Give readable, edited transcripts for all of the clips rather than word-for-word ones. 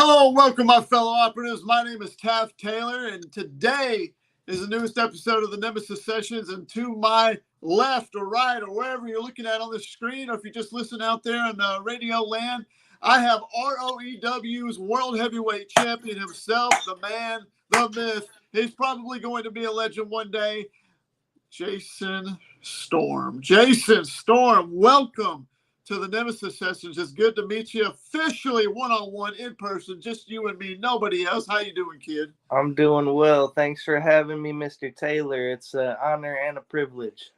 Hello, welcome, my fellow operatives. My name is Taft Taylor, and today is the newest episode of the Nemesis Sessions. And to my left or right or wherever you're looking at on the screen, or if you just listen out there in radio land, I have ROEW's World Heavyweight Champion himself, the man, the myth. He's probably going to be a legend one day, Jason Storm. Jason Storm, welcome to the Nemesis Sessions. It's good to meet you officially one-on-one in person, just you and me, nobody else. How you doing, kid? I'm doing well. Thanks for having me, Mr. Taylor. It's an honor and a privilege.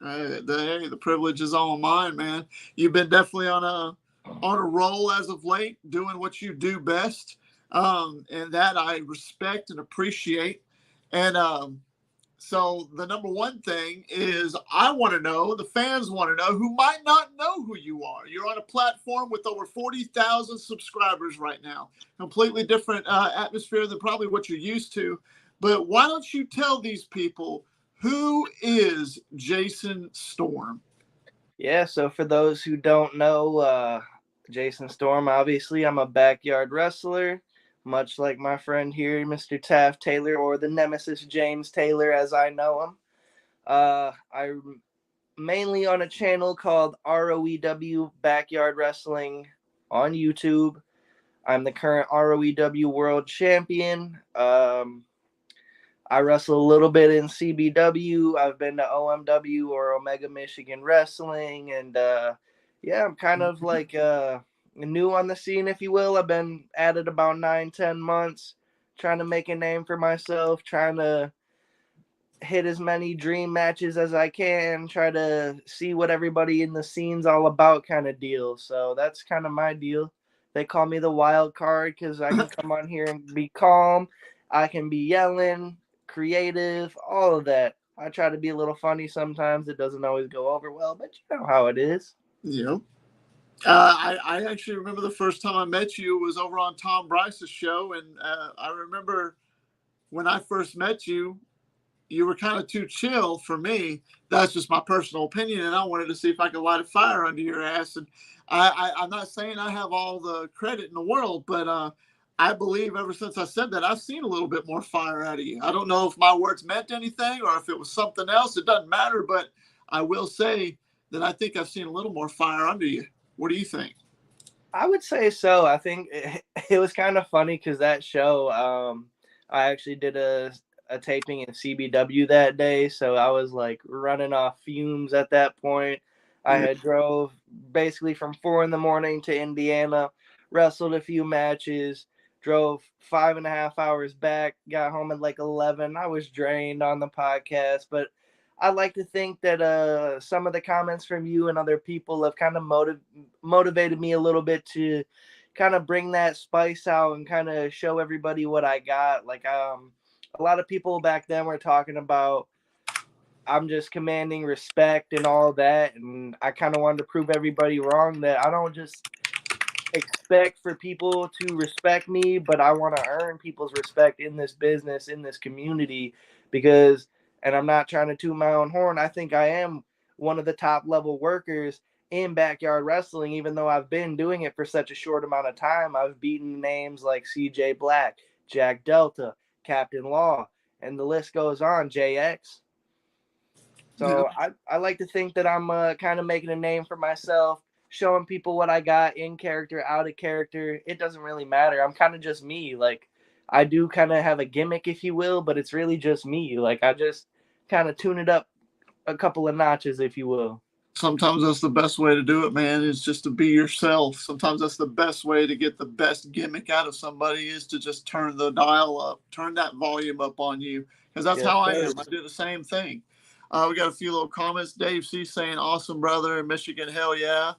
The privilege is all mine, man. You've been definitely on a roll as of late, doing what you do best, and that I respect and appreciate. And so the number one thing is I want to know, the fans want to know, who might not know who you are. You're on a platform with over 40,000 subscribers right now. Completely different atmosphere than probably what you're used to. But why don't you tell these people, who is Jason Storm? Yeah, so for those who don't know, Jason Storm, obviously, I'm a backyard wrestler, much like my friend here, Mr. Taft Taylor, or the Nemesis James Taylor, as I know him. I'm mainly on a channel called ROEW Backyard Wrestling on YouTube. I'm the current ROEW World Champion. I wrestle a little bit in CBW. I've been to OMW or Omega Michigan Wrestling. And yeah, I'm kind of like new on the scene, if you will. I've been at it about 9-10 months, trying to make a name for myself, trying to hit as many dream matches as I can, try to see what everybody in the scene's all about kind of deal. So that's kind of my deal. They call me the wild card because I can come on here and be calm. I can be yelling, creative, all of that. I try to be a little funny sometimes. It doesn't always go over well, but you know how it is. Yeah. I actually remember the first time I met you was over on Tom Bryce's show. And I remember when I first met you, you were kind of too chill for me. That's just my personal opinion. And I wanted to see if I could light a fire under your ass. And I'm not saying I have all the credit in the world, but I believe ever since I said that, I've seen a little bit more fire out of you. I don't know if my words meant anything or if it was something else. It doesn't matter, but I will say that I think I've seen a little more fire under you. What do you think? I would say so. I think it was kind of funny because that show, I actually did a taping in CBW that day, so I was like running off fumes at that point. I had drove basically from 4 a.m. to Indiana, wrestled a few matches, drove 5.5 hours back, got home at like 11. I was drained on the podcast, but I like to think that some of the comments from you and other people have kind of motivated me a little bit to kind of bring that spice out and kind of show everybody what I got. Like a lot of people back then were talking about I'm just commanding respect and all that, and I kind of wanted to prove everybody wrong that I don't just expect for people to respect me, but I want to earn people's respect in this business, in this community, because, and I'm not trying to toot my own horn, I think I am one of the top level workers in backyard wrestling, even though I've been doing it for such a short amount of time. I've beaten names like CJ Black, Jack Delta, Captain Law, and the list goes on, JX. So I like to think that I'm kind of making a name for myself, showing people what I got in character, out of character. It doesn't really matter. I'm kind of just me. Like, I do kind of have a gimmick, if you will, but it's really just me. Like, I just kind of tune it up a couple of notches, if you will. Sometimes that's the best way to do it, man, is just to be yourself. Sometimes that's the best way to get the best gimmick out of somebody, is to just turn the dial up, turn that volume up on you. Because that's how I am. I do the same thing. We got a few little comments. Dave C saying, awesome, brother. In Michigan, hell yeah.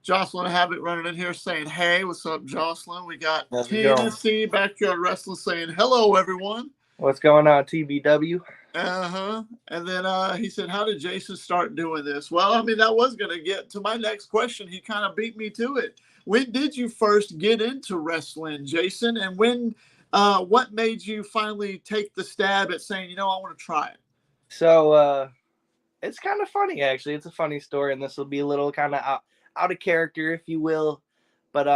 Jocelyn Habit running in here saying, hey, what's up, Jocelyn? We got Tennessee Backyard Wrestling saying, hello, everyone. What's going on, TBW? And then he said, how did Jason start doing this? Well, I mean, that was going to get to my next question. He kind of beat me to it. When did you first get into wrestling, Jason? And when, what made you finally take the stab at saying, you know, I want to try it? So, it's kind of funny, actually. It's a funny story, and this will be a little kind of out of character, if you will. But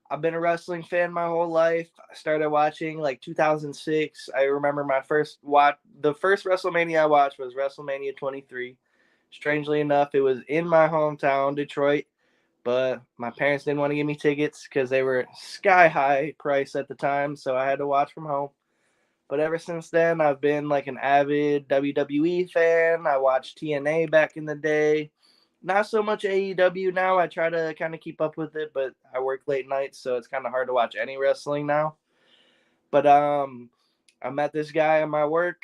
I've been a wrestling fan my whole life. I started watching like 2006. I remember the first WrestleMania I watched was WrestleMania 23. Strangely enough, it was in my hometown, Detroit, but my parents didn't want to give me tickets because they were sky high price at the time, so I had to watch from home. But ever since then, I've been like an avid WWE fan. I watched TNA back in the day. Not so much AEW now. I try to kind of keep up with it, but I work late nights, so it's kind of hard to watch any wrestling now. But I met this guy at my work.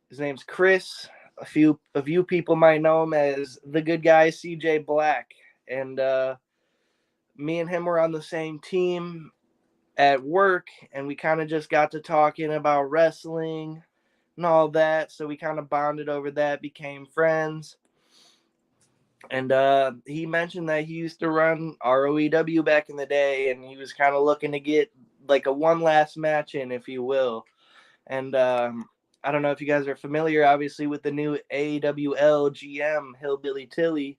His name's Chris. A few of you people might know him as the good guy CJ Black, and me and him were on the same team at work, and we kind of just got to talking about wrestling and all that. So we kind of bonded over that, became friends. And he mentioned that he used to run ROEW back in the day, and he was kind of looking to get like a one last match in, if you will. And I don't know if you guys are familiar, obviously, with the new AWL GM, Hillbilly Tilly.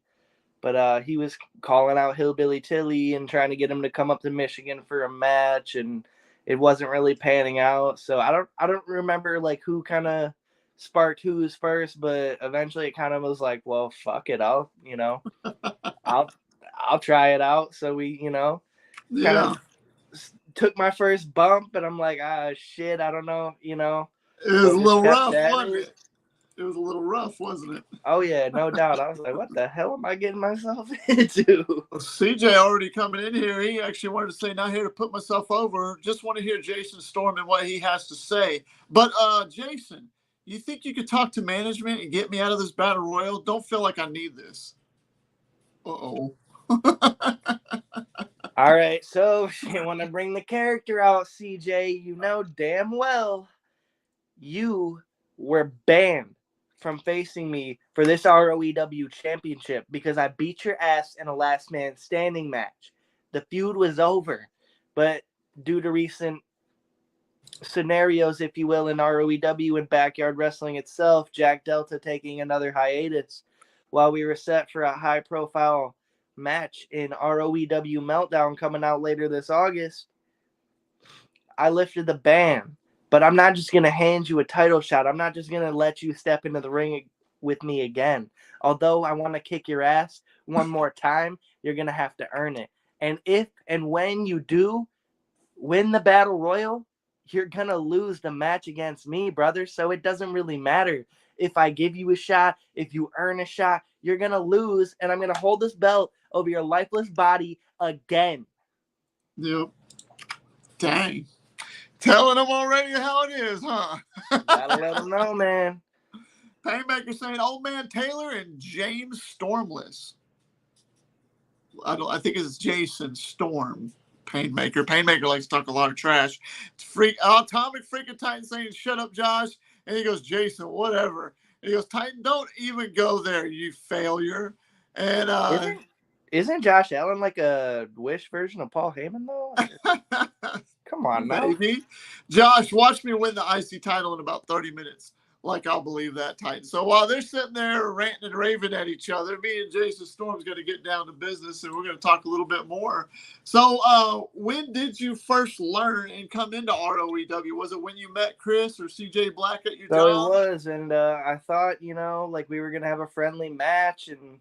But he was calling out Hillbilly Tilly and trying to get him to come up to Michigan for a match, and it wasn't really panning out. So I don't remember like who kind of sparked who's first, but eventually it kind of was like, well, fuck it, I'll try it out. So we, kind of took my first bump, and I'm like, shit, I don't know, It was a little rough, wasn't it? It was a little rough, wasn't it? Oh, yeah, no doubt. I was like, what the hell am I getting myself into? CJ already coming in here. He actually wanted to say, not here to put myself over. Just want to hear Jason Storm and what he has to say. But, Jason, you think you could talk to management and get me out of this battle royal? Don't feel like I need this. Uh-oh. All right, so you want to bring the character out, CJ. You know damn well you were banned from facing me for this ROEW championship because I beat your ass in a last man standing match. The feud was over, but due to recent scenarios, if you will, in ROEW and backyard wrestling itself, Jack Delta taking another hiatus while we were set for a high profile match in ROEW Meltdown coming out later this August, I lifted the ban. But I'm not just going to hand you a title shot. I'm not just going to let you step into the ring with me again. Although I want to kick your ass one more time, you're going to have to earn it. And if and when you do win the Battle Royal, you're going to lose the match against me, brother. So it doesn't really matter if I give you a shot, if you earn a shot, you're going to lose. And I'm going to hold this belt over your lifeless body again. Yep. Dang. Telling them already how it is, huh? Gotta let them know, man. Painmaker saying Old Man Taylor and James Stormless. I think it's Jason Storm. Painmaker. Painmaker likes to talk a lot of trash. Atomic freaking Titan saying, shut up, Josh. And he goes, Jason, whatever. And he goes, Titan, don't even go there, you failure. And Isn't Josh Allen like a Wish version of Paul Heyman, though? Come on, now. Maybe. Josh, watch me win the IC title in about 30 minutes. Like, I'll believe that, Titan. So while they're sitting there ranting and raving at each other, me and Jason Storm's going to get down to business, and we're going to talk a little bit more. So when did you first learn and come into ROEW? Was it when you met Chris or CJ Black at your job? So it was, and I thought, like we were going to have a friendly match, and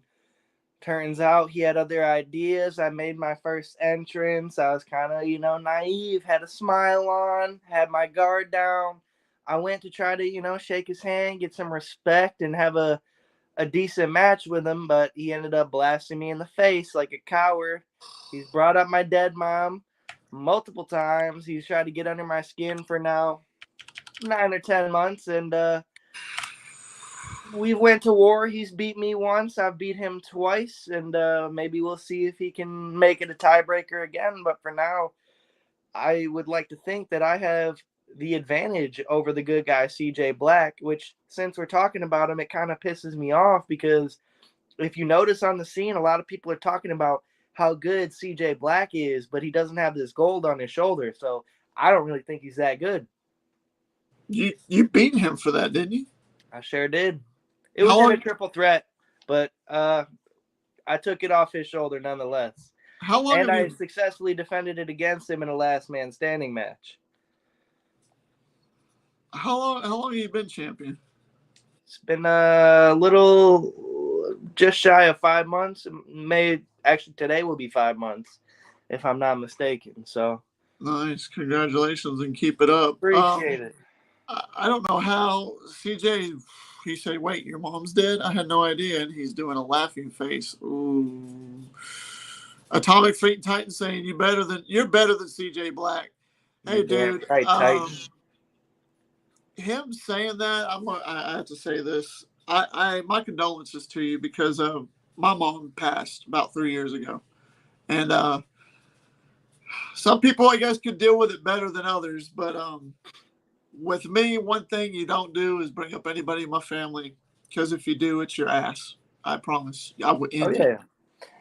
turns out he had other ideas. I made my first entrance. I was kind of, naive, had a smile on, had my guard down. I went to try to, shake his hand, get some respect, and have a decent match with him, but he ended up blasting me in the face like a coward. He's brought up my dead mom multiple times. He's tried to get under my skin for now 9 or 10 months, and we went to war. He's beat me once. I've beat him twice, and maybe we'll see if he can make it a tiebreaker again. But for now, I would like to think that I have the advantage over the good guy CJ Black, which, since we're talking about him, it kind of pisses me off because if you notice on the scene, a lot of people are talking about how good CJ Black is, but he doesn't have this gold on his shoulder. So I don't really think he's that good. You beat him for that, didn't you? I sure did. It was in a triple threat, but I took it off his shoulder nonetheless. How long And have I you? successfully defended it against him in a last man standing match. How long have you been champion? It's been a little just shy of 5 months. May actually today will be 5 months, if I'm not mistaken. So Nice, congratulations, and keep it up. appreciate it. I don't know how CJ. He said, "Wait, your mom's dead." I had no idea, and he's doing a laughing face. Ooh. Atomic Fleet Titan saying you're better than CJ Black. You Hey, damn dude. right, Titan. Him saying that, I have to say this. My condolences to you because my mom passed about 3 years ago, and some people I guess could deal with it better than others. But with me, one thing you don't do is bring up anybody in my family because if you do, it's your ass. I promise. I will Oh end it. yeah.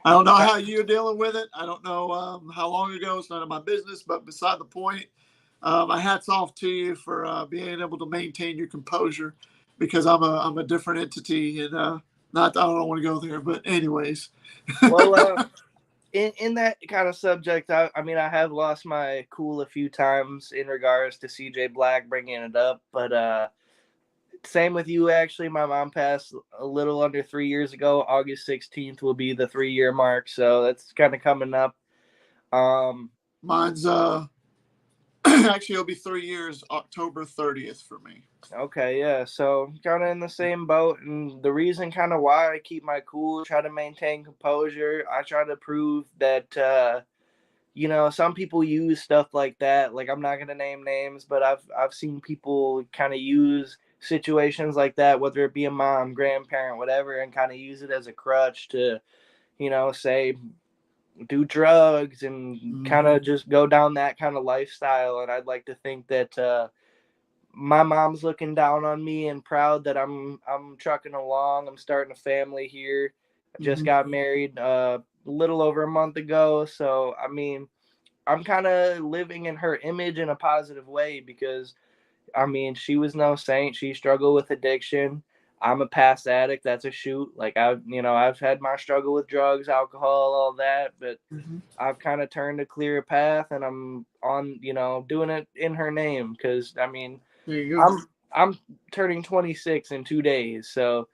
I don't know how you're dealing with it. I don't know how long ago. It's none of my business. But beside the point, my hat's off to you for being able to maintain your composure because I'm a different entity and not I don't want to go there. But anyways, Well, in that kind of subject, I mean, I have lost my cool a few times in regards to CJ Black bringing it up, but same with you. Actually, my mom passed a little under 3 years ago. August 16th will be the 3 year mark, so that's kind of coming up. mine's actually it'll be 3 years, October 30th for me. Okay, yeah. So kind of in the same boat, and the reason kind of why I keep my cool, try to maintain composure. I try to prove that some people use stuff like that. Like I'm not gonna name names, but I've seen people kind of use situations like that, whether it be a mom, grandparent, whatever, and kind of use it as a crutch to say do drugs and kind Mm-hmm. of just go down that kind of lifestyle. And I'd like to think that my mom's looking down on me and proud that I'm trucking along. I'm starting a family here. I just Mm-hmm. got married a little over a month ago, so I mean, I'm kind of living in her image in a positive way because I mean, she was no saint. She struggled with addiction. I'm a past addict. That's a shoot. Like I've had my struggle with drugs, alcohol, all that, but Mm-hmm. I've kind of turned a clear path, and I'm on, doing it in her name. Because I mean, There you go. I'm turning 26 in 2 days, so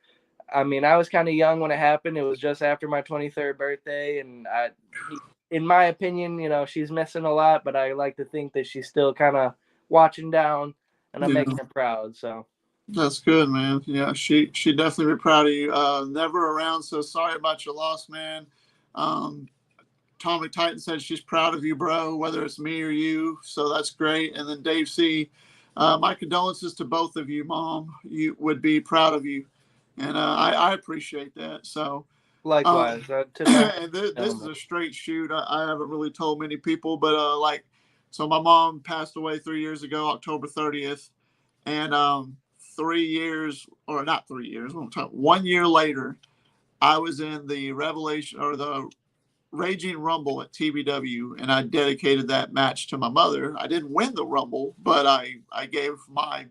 I mean, I was kind of young when it happened. It was just after my 23rd birthday, and in my opinion, she's missing a lot, but I like to think that she's still kind of watching down, and I'm Yeah. making her proud. So That's good, man. Yeah, she definitely be proud of you. Never around, so sorry about your loss, man. Um, Tommy Titan said she's proud of you, bro, whether it's me or you. So that's great. And then Dave C, my condolences to both of you, Mom. You would be proud of you, and I appreciate that. So, likewise, to them, and this is gentlemen. a straight shoot. I haven't really told many people, but so my mom passed away 3 years ago, October 30th, and 3 years, or not 3 years, 1 year later, I was in the Revelation or the Raging Rumble at TBW, and I dedicated that match to my mother. I didn't win the Rumble, but I gave my,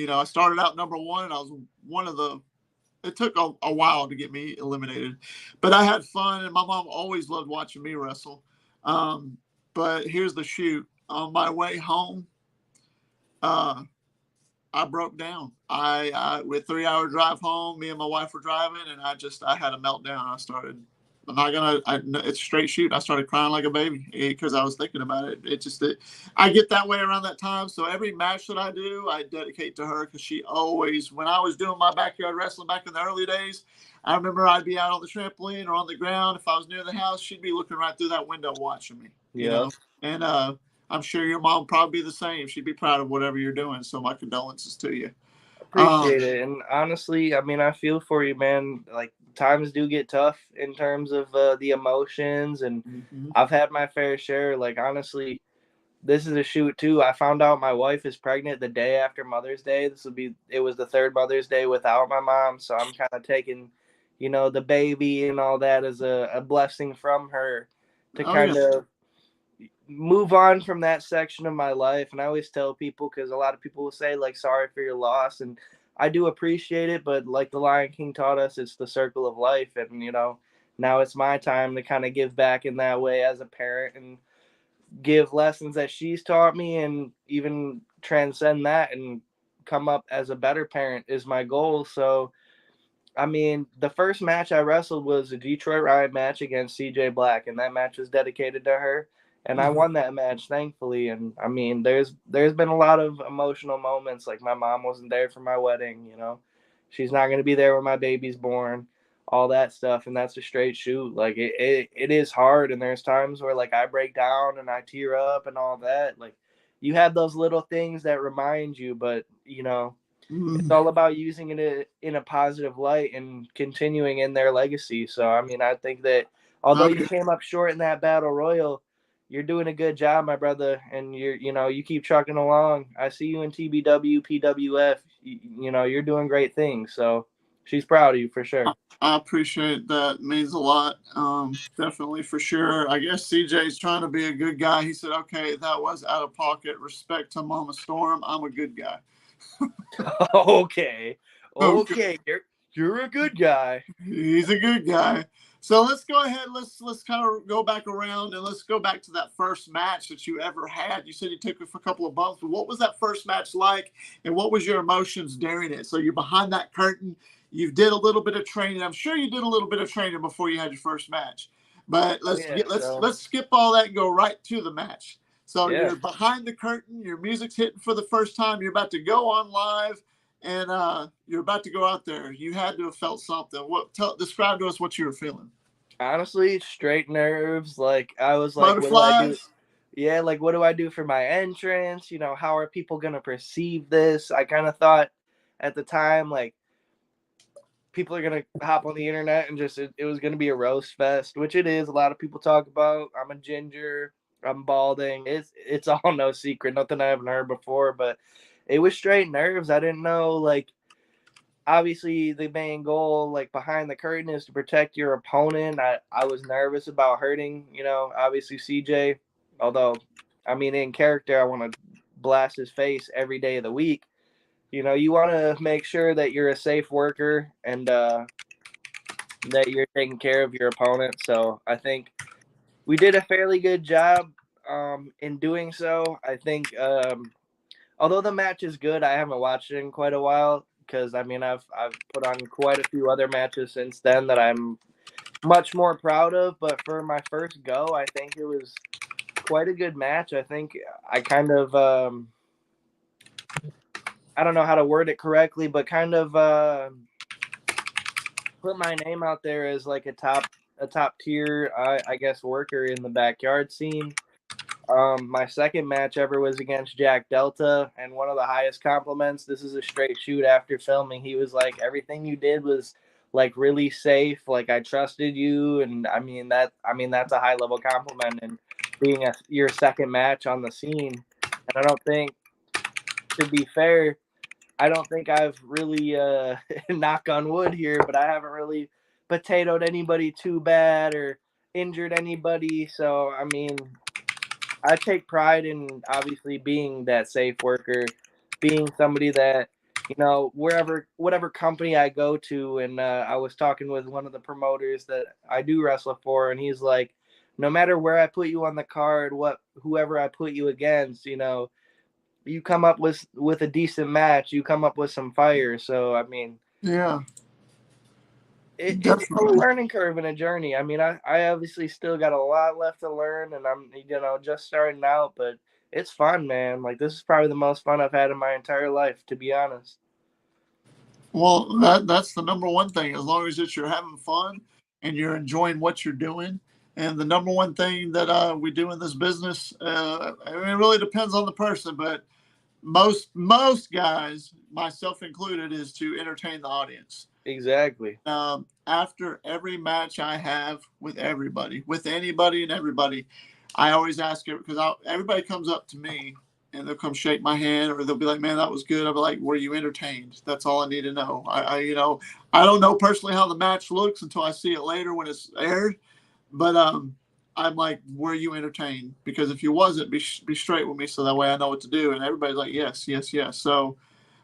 I started out number one, and I was one of the. It took a while to get me eliminated, but I had fun, and my mom always loved watching me wrestle. Um, but here's the shoot. On my way home, uh, I broke down. With 3 hour drive home, me and my wife were driving, and I had a meltdown. I started. I'm not gonna. It's straight shoot. I started crying like a baby because I was thinking about it. I get that way around that time. So every match that I do, I dedicate to her because she always. When I was doing my backyard wrestling back in the early days, I remember I'd be out on the trampoline or on the ground. If I was near the house, she'd be looking right through that window watching me. Yep. And I'm sure your mom would probably be the same. She'd be proud of whatever you're doing. So my condolences to you. Appreciate it. And honestly, I mean, I feel for you, man. Like times do get tough in terms of the emotions, and Mhm. I've had my fair share. Like honestly, this is a shoot too. I found out my wife is pregnant the day after Mother's Day. It was the third Mother's Day without my mom, so I'm kind of taking, the baby and all that as a blessing from her to Oh yeah. kind of move on from that section of my life. And I always tell people, because a lot of people will say like sorry for your loss, and I do appreciate it, but like the Lion King taught us, it's the circle of life. And now it's my time to kind of give back in that way as a parent and give lessons that she's taught me and even transcend that and come up as a better parent is my goal. So I mean, the first match I wrestled was a Detroit Riot match against CJ Black, and that match was dedicated to her. And I won that match, thankfully. And I mean, there's been a lot of emotional moments. Like my mom wasn't there for my wedding, you know, she's not going to be there when my baby's born, all that stuff. And that's a straight shoot. Like it is hard, and there's times where like I break down and I tear up and all that. Like you have those little things that remind you, but you know it's all about using it in a positive light and continuing in their legacy. So, I mean, I think that although you came up short in that battle royal, you're doing a good job, my brother, and you keep trucking along. I see you in TBW, PWF. You know, you're doing great things. So, she's proud of you for sure. I appreciate that. It means a lot. Definitely for sure. I guess CJ's trying to be a good guy. He said, "Okay, that was out of pocket. Respect to Mama Storm. I'm a good guy." Okay, you're a good guy. He's a good guy. So let's go ahead. Let's kind of go back around and let's go back to that first match that you ever had. You said you took it for a couple of bumps, but what was that first match like, and what was your emotions during it? So you're behind that curtain. You did a little bit of training. I'm sure you did a little bit of training before you had your first match. But let's skip all that and go right to the match. So you're behind the curtain. Your music's hitting for the first time. You're about to go on live, and you're about to go out there. You had to have felt something. Describe to us what you were feeling. Honestly, straight nerves. Like I was like, Butterflies. what do I do? Yeah, like what do I do for my entrance? You know, how are people gonna perceive this? I kind of thought at the time like people are gonna hop on the internet and just it was gonna be a roast fest, which it is. A lot of people talk about. I'm a ginger. I'm balding. It's all no secret. Nothing I haven't heard before, but it was straight nerves. I didn't know like obviously the main goal like behind the curtain is to protect your opponent. I was nervous about hurting, obviously CJ, although I mean in character I want to blast his face every day of the week. You want to make sure that you're a safe worker and that you're taking care of your opponent. So I think we did a fairly good job in doing so. I think although the match is good, I haven't watched it in quite a while because I mean I've put on quite a few other matches since then that I'm much more proud of. But for my first go, I think it was quite a good match. I think I kind of I don't know how to word it correctly, but kind of put my name out there as like a top tier I guess worker in the backyard scene. My second match ever was against Jack Delta, and one of the highest compliments. This is a straight shoot after filming. He was like, "Everything you did was like really safe. Like I trusted you," and I mean that's a high level compliment. And being your second match on the scene, and I don't think, to be fair, I don't think I've really knock on wood here, but I haven't really potatoed anybody too bad or injured anybody. So I mean, I take pride in obviously being that safe worker, being somebody that, whatever company I go to. And I was talking with one of the promoters that I do wrestle for, and he's like, no matter where I put you on the card, whoever I put you against, you come up with a decent match, you come up with some fire. So, I mean, yeah. It's a learning curve and a journey. I mean, I obviously still got a lot left to learn, and I'm just starting out, but it's fun, man. Like this is probably the most fun I've had in my entire life, to be honest. Well, that's the number one thing. As long as you're having fun and you're enjoying what you're doing, and the number one thing that we do in this business, I mean, it really depends on the person, but most guys, myself included, is to entertain the audience. Exactly. After every match I have with everybody, with anybody and everybody, I always ask it because everybody comes up to me and they'll come shake my hand or they'll be like, "Man, that was good." I'll be like, "Were you entertained?" That's all I need to know. I don't know personally how the match looks until I see it later when it's aired, but I'm like, "Were you entertained?" Because if you wasn't, be straight with me so that way I know what to do. And everybody's like, "Yes, yes, yes." So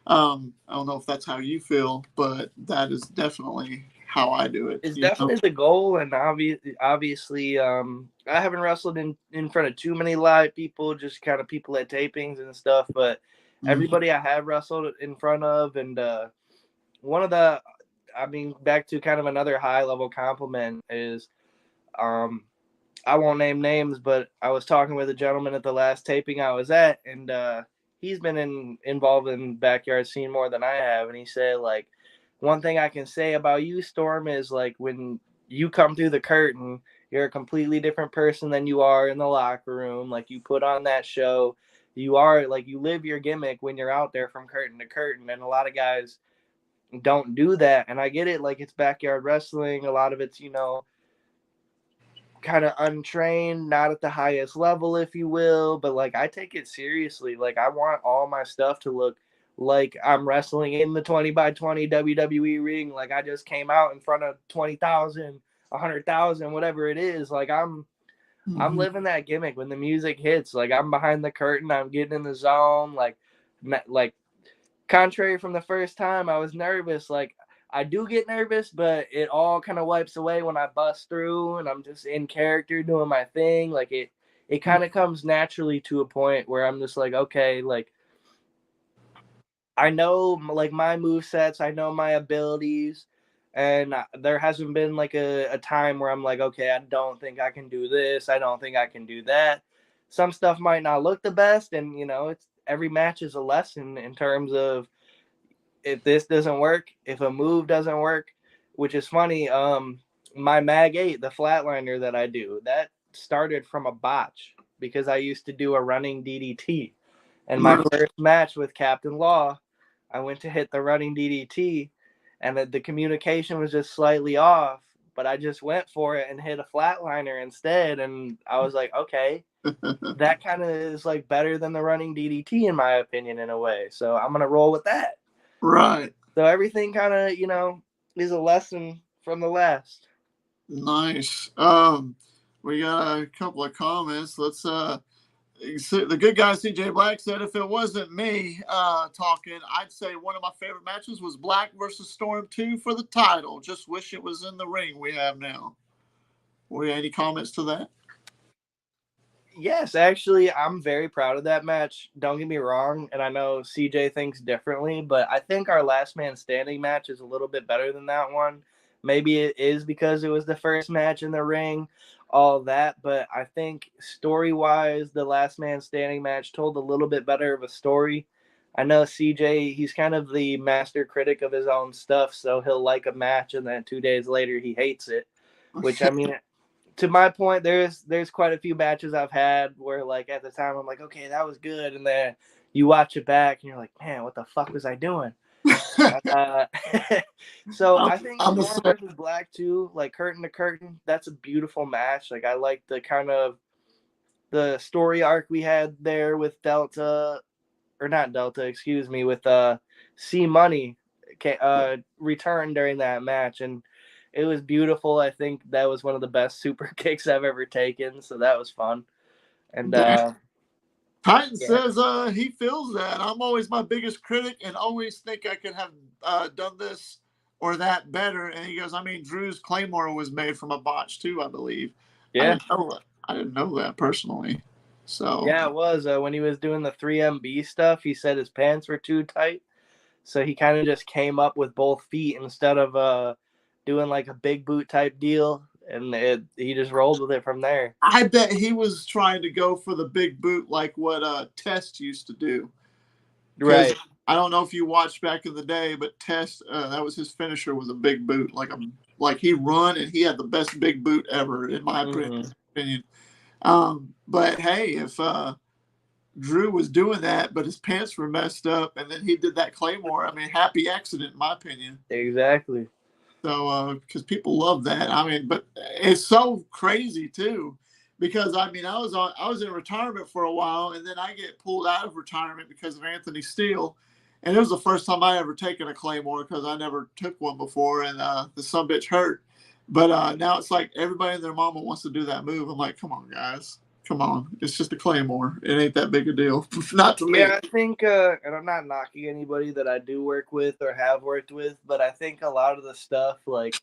I don't know if that's how you feel, but that is definitely how I do it. It's definitely the goal, and obviously, I haven't wrestled in front of too many live people, just kind of people at tapings and stuff. But everybody I have wrestled in front of, and one of the, I mean, back to kind of another high level compliment is, I won't name names, but I was talking with a gentleman at the last taping I was at, and he's been involved in backyard scene more than I have, and he said, like, one thing I can say about you, Storm, is like when you come through the curtain, you're a completely different person than you are in the locker room. Like, you put on that show, you are like, you live your gimmick when you're out there from curtain to curtain, and a lot of guys don't do that. And I get it, like, it's backyard wrestling, a lot of it's, you know, kind of untrained, not at the highest level, if you will, but like I take it seriously. Like, I want all my stuff to look like I'm wrestling in the 20 by 20 WWE ring. Like, I just came out in front of 20,000, 100,000, whatever it is. Like, I'm living that gimmick when the music hits. Like, I'm behind the curtain, I'm getting in the zone. Like contrary from the first time, I was nervous. Like, I do get nervous, but it all kind of wipes away when I bust through and I'm just in character doing my thing. Like, it kind of comes naturally to a point where I'm just like, okay, like, I know like my move sets, I know my abilities, and there hasn't been like a time where I'm like, okay, I don't think I can do this, I don't think I can do that. Some stuff might not look the best, and you know, it's every match is a lesson in terms of if this doesn't work, if a move doesn't work, which is funny. My Mag 8, the flatliner that I do, that started from a botch because I used to do a running DDT. And my first match with Captain Law, I went to hit the running DDT, and the communication was just slightly off, but I just went for it and hit a flatliner instead. And I was like, okay, that kind of is like better than the running DDT in my opinion in a way. So I'm going to roll with that. Right. So everything kind of, you know, is a lesson from the last. Nice. We got a couple of comments. Let's the good guy CJ Black said if it wasn't me talking, I'd say one of my favorite matches was Black versus Storm 2 for the title. Just wish it was in the ring we have now. Were there any comments to that? Yes, actually, I'm very proud of that match. Don't get me wrong, and I know CJ thinks differently, but I think our last man standing match is a little bit better than that one. Maybe it is because it was the first match in the ring, all that, but I think story-wise, the last man standing match told a little bit better of a story. I know CJ, he's kind of the master critic of his own stuff, so he'll like a match and then 2 days later he hates it, which I mean, to my point, there's quite a few matches I've had where like at the time I'm like, okay, that was good, and then you watch it back and you're like, man, what the fuck was I doing? So I think Storm versus Black too, like curtain to curtain, that's a beautiful match. Like, I like the kind of the story arc we had there with Delta, or not Delta, excuse me, with C Money return during that match, and it was beautiful. I think that was one of the best super kicks I've ever taken, so that was fun. And Titan says he feels that. I'm always my biggest critic and always think I could have done this or that better. And he goes, I mean, Drew's Claymore was made from a botch too, I believe. Yeah. I didn't know that personally. So yeah, it was when he was doing the 3MB stuff, he said his pants were too tight. So he kind of just came up with both feet instead of doing like a big boot type deal, and he just rolled with it from there. I bet he was trying to go for the big boot like what Test used to do. Right. I don't know if you watched back in the day, but Test, that was his finisher, was a big boot. Like he run and he had the best big boot ever, in my opinion. But hey, if Drew was doing that, but his pants were messed up, and then he did that Claymore, I mean, happy accident, in my opinion. Exactly. So, because people love that. I mean, but it's so crazy too, because I mean, I was in retirement for a while, and then I get pulled out of retirement because of Anthony Steele, and it was the first time I ever taken a Claymore because I never took one before, and the sumbitch hurt. But now it's like everybody and their mama wants to do that move. I'm like, come on, guys. Come on. It's just a Claymore. It ain't that big a deal. Not to me. Yeah, I think, and I'm not knocking anybody that I do work with or have worked with, but I think a lot of the stuff, like,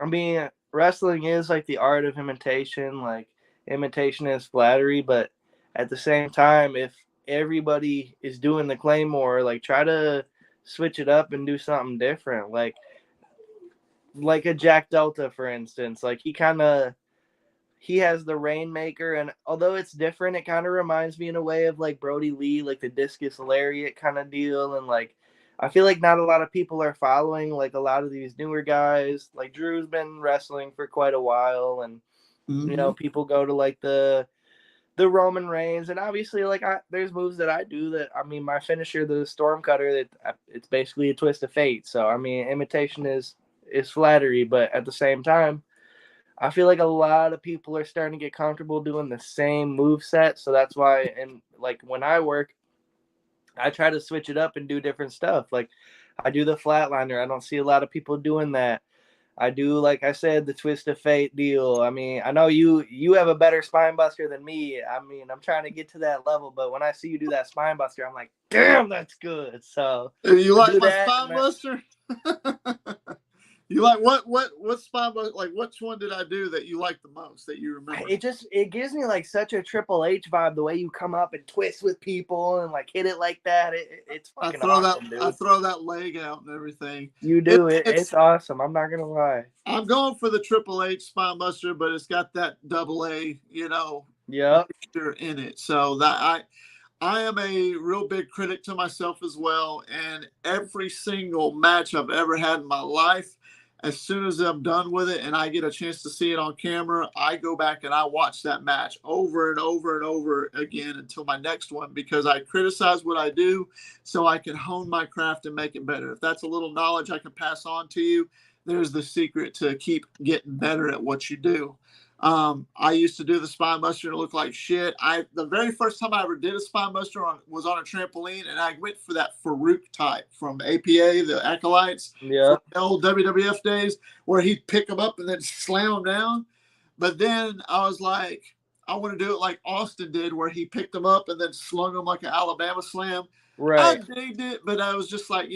I mean, wrestling is like the art of imitation. Like, imitation is flattery, but at the same time, if everybody is doing the Claymore, like, try to switch it up and do something different. Like a Jack Delta, for instance. Like, he has the Rainmaker, and although it's different, it kind of reminds me in a way of like Brody Lee, like the discus lariat kind of deal. And like, I feel like not a lot of people are following like a lot of these newer guys. Like Drew's been wrestling for quite a while, and people go to like the Roman Reigns, and obviously like there's moves that I do that, I mean, my finisher, the Storm Cutter, that it's basically a twist of fate. So I mean, imitation is flattery, but at the same time, I feel like a lot of people are starting to get comfortable doing the same move set. So that's why, and like when I work, I try to switch it up and do different stuff. Like I do the flatliner. I don't see a lot of people doing that. I do, like I said, the twist of fate deal. I mean, I know you have a better spine buster than me. I mean, I'm trying to get to that level, but when I see you do that spine buster, I'm like, damn, that's good. So You I like do my that, spine buster? You like what spine buster? Like which one did I do that you like the most that you remember? it gives me like such a Triple H vibe, the way you come up and twist with people and like hit it like that. It's fucking awesome, dude. I throw that leg out and everything. You do it. It's awesome. I'm not gonna lie. I'm going for the Triple H spine buster, but it's got that double A, Yep. mixture in it. So that I am a real big critic to myself as well. And every single match I've ever had in my life, as soon as I'm done with it and I get a chance to see it on camera, I go back and I watch that match over and over and over again until my next one, because I criticize what I do so I can hone my craft and make it better. If that's a little knowledge I can pass on to you, there's the secret to keep getting better at what you do. I used to do the spine buster and it looked like shit. The very first time I ever did a spine buster was on a trampoline, and I went for that Farouk type from APA, the Acolytes, from the old WWF days, where he'd pick them up and then slam them down. But then I was like, I want to do it like Austin did, where he picked them up and then slung them like an Alabama slam. Right. I digged it, but I was just like,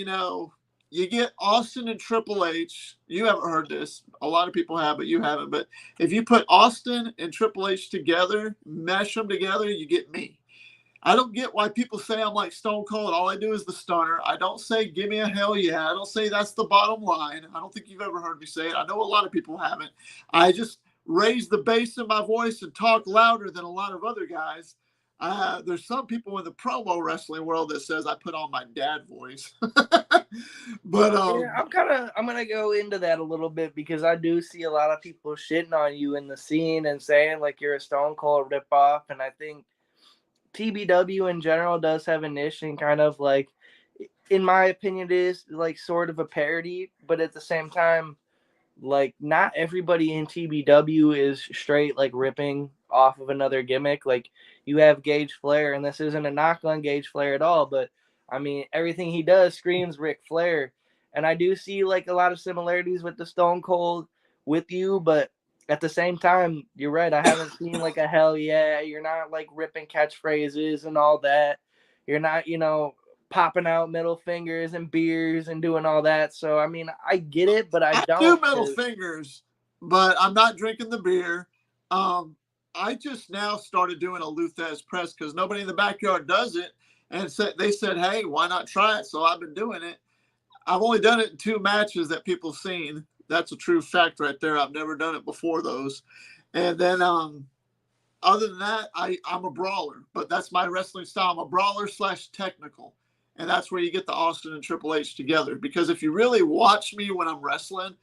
you get Austin and Triple H. You haven't heard this. A lot of people have, but you haven't. But if you put Austin and Triple H together, mesh them together, you get me. I don't get why people say I'm like Stone Cold. All I do is the stunner. I don't say give me a hell yeah. I don't say that's the bottom line. I don't think you've ever heard me say it. I know a lot of people haven't. I just raise the bass in my voice and talk louder than a lot of other guys. There's some people in the promo wrestling world that says I put on my dad voice. But I'm gonna go into that a little bit, because I do see a lot of people shitting on you in the scene and saying like you're a Stone Cold ripoff, and I think TBW in general does have a niche, and kind of like, in my opinion, it is like sort of a parody, but at the same time, like not everybody in TBW is straight like ripping off of another gimmick. Like you have Gage Flair, and this isn't a knock on Gage Flair at all, but I mean everything he does screams Ric Flair, and I do see like a lot of similarities with the Stone Cold with you, but at the same time, you're right. I haven't seen like a hell yeah. You're not like ripping catchphrases and all that. You're not, popping out middle fingers and beers and doing all that. So I mean, I get it, but I don't do middle fingers, but I'm not drinking the beer. I just now started doing a Luthez press because nobody in the backyard does it, and they said, "Hey, why not try it?" So I've been doing it. I've only done it in 2 matches that people have seen. That's a true fact right there. I've never done it before those. And then other than that, I'm a brawler, but that's my wrestling style. I'm a brawler / technical. And that's where you get the Austin and Triple H together. Because if you really watch me when I'm wrestling,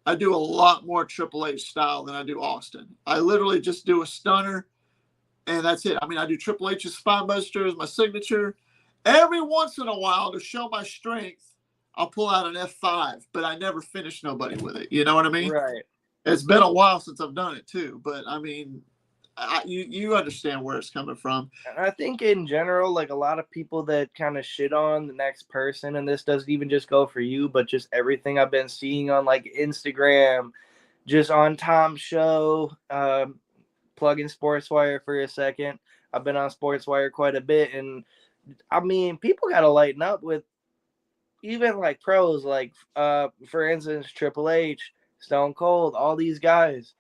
I do a lot more Triple H style than I do Austin. I literally just do a stunner, and that's it. I mean, I do Triple H's spine buster as my signature. Every once in a while, to show my strength, I'll pull out an F5, but I never finish nobody with it. You know what I mean? Right. It's been a while since I've done it too, but I mean, you understand where it's coming from. And I think in general, like a lot of people that kind of shit on the next person, and this doesn't even just go for you, but just everything I've been seeing on like Instagram, just on Tom's show, plugging SportsWire for a second. I've been on SportsWire quite a bit, and I mean, people got to lighten up with even like pros, like for instance, Triple H Stone Cold, all these guys,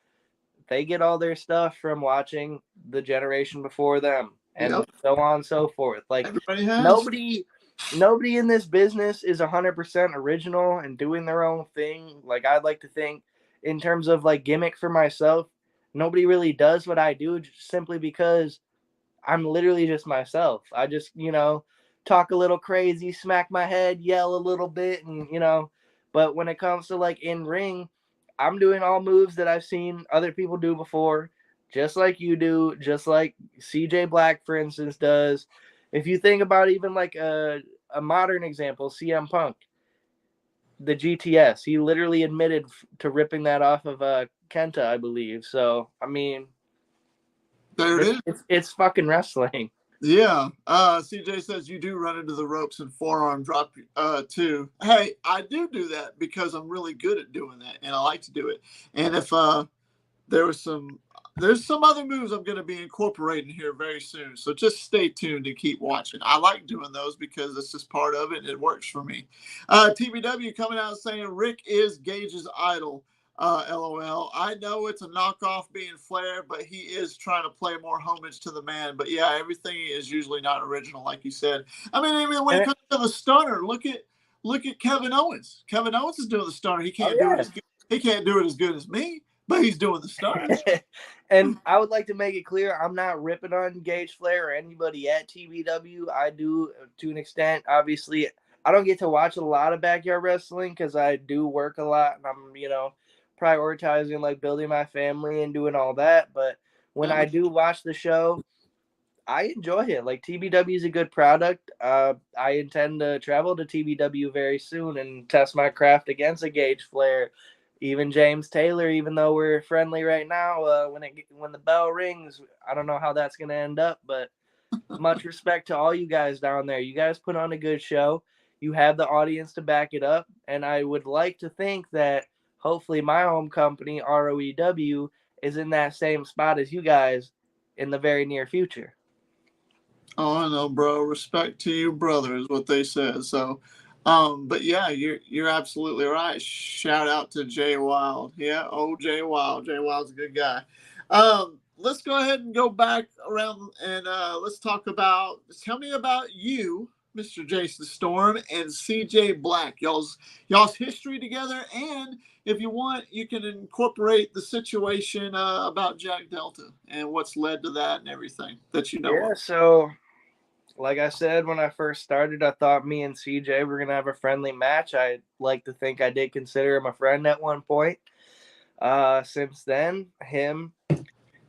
they get all their stuff from watching the generation before them, and Yep. so on and so forth. Like Everybody has. nobody in this business is 100% original and doing their own thing. Like I'd like to think, in terms of like gimmick for myself, nobody really does what I do simply because I'm literally just myself. I just, talk a little crazy, smack my head, yell a little bit, and but when it comes to like in ring, I'm doing all moves that I've seen other people do before, just like you do, just like CJ Black, for instance, does. If you think about even like a modern example, CM Punk, the GTS, he literally admitted to ripping that off of Kenta, I believe. So, I mean, There it is. it's fucking wrestling. Yeah. CJ says you do run into the ropes and forearm drop too. Hey, I do that because I'm really good at doing that and I like to do it. And if there's some other moves I'm going to be incorporating here very soon. So just stay tuned and keep watching. I like doing those because it's just part of it and it works for me. TBW coming out saying Rick is Gage's idol. LOL. I know it's a knockoff being Flair, but he is trying to play more homage to the man. But yeah, everything is usually not original, like you said. I mean, even when it comes to the stunner, look at Kevin Owens. Kevin Owens is doing the stunner. He can't do it as good. He can't do it as good as me, but he's doing the stunner. And I would like to make it clear, I'm not ripping on Gage Flair or anybody at TBW. I do to an extent. Obviously, I don't get to watch a lot of backyard wrestling because I do work a lot and I'm, prioritizing like building my family and doing all that. But when I do watch the show, I enjoy it. Like TBW is a good product. I intend to travel to TBW very soon and test my craft against a Gage Flair, even James Taylor. Even though we're friendly right now, when the bell rings, I don't know how that's gonna end up. But much respect to all you guys down there. You guys put on a good show. You have the audience to back it up, and I would like to think that hopefully my home company, ROEW, is in that same spot as you guys in the very near future. Oh, I know, bro. Respect to you, brother, is what they said. So, but yeah, you're absolutely right. Shout out to Jay Wild. Yeah, Jay Wild. Jay Wild's a good guy. Let's go ahead and go back around and let's talk about. Tell me about you, Mr. Jason Storm, and CJ Black. Y'all's history together, and if you want, you can incorporate the situation about Jack Delta and what's led to that and everything that you know. Yeah, so like I said, when I first started, I thought me and CJ were going to have a friendly match. I like to think I did consider him a friend at one point. Since then, him,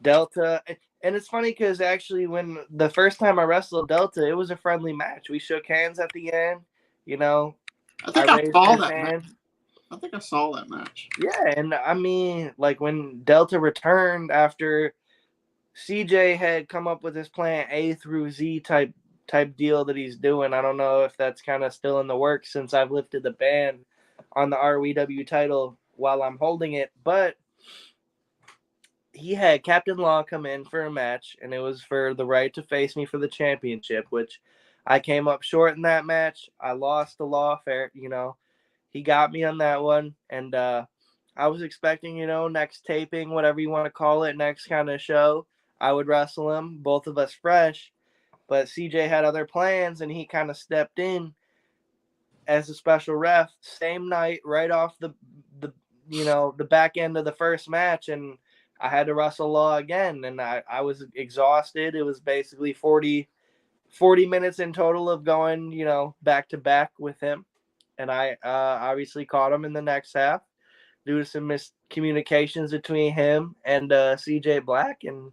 Delta, and it's funny because actually when the first time I wrestled Delta, it was a friendly match. We shook hands at the end, I think I saw that match. I think I saw that match. Yeah, and I mean, like when Delta returned after CJ had come up with his plan A through Z type deal that he's doing. I don't know if that's kind of still in the works since I've lifted the ban on the ROEW title while I'm holding it, but he had Captain Law come in for a match, and it was for the right to face me for the championship, which I came up short in that match. I lost the Law fair, he got me on that one, and I was expecting, next taping, whatever you want to call it, next kind of show, I would wrestle him, both of us fresh. But CJ had other plans, and he kind of stepped in as a special ref same night, right off the back end of the first match, and I had to wrestle Law again, and I was exhausted. It was basically 40 minutes in total of going, back to back with him, and I obviously caught him in the next half due to some miscommunications between him and CJ Black, and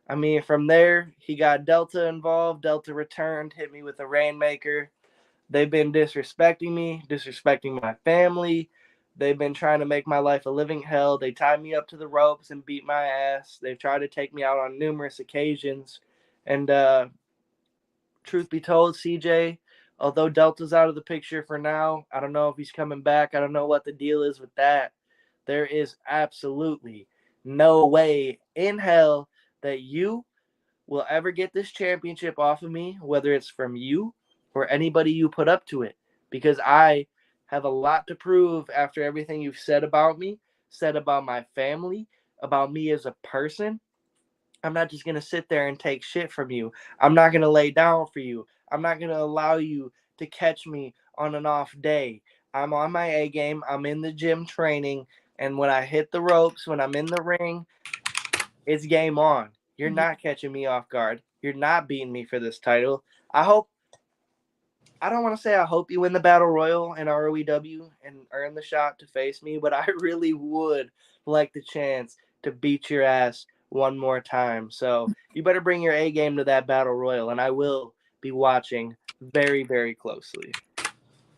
I mean, from there, he got Delta involved. Delta returned, hit me with a Rainmaker. They've been disrespecting me, disrespecting my family. They've been trying to make my life a living hell. They tied me up to the ropes and beat my ass. They've tried to take me out on numerous occasions. And truth be told, CJ, although Delta's out of the picture for now, I don't know if he's coming back. I don't know what the deal is with that. There is absolutely no way in hell that you will ever get this championship off of me, whether it's from you or anybody you put up to it, because I have a lot to prove after everything you've said about me. said about my family, about me as a person. I'm not just going to sit there and take shit from you. I'm not going to lay down for you. I'm not going to allow you to catch me on an off day. I'm on my A game. I'm in the gym training. And when I hit the ropes, when I'm in the ring, it's game on. You're not catching me off guard. You're not beating me for this title. I don't want to say I hope you win the Battle Royal in ROEW and earn the shot to face me, but I really would like the chance to beat your ass one more time. So you better bring your A game to that Battle Royal, and I will be watching very, very closely.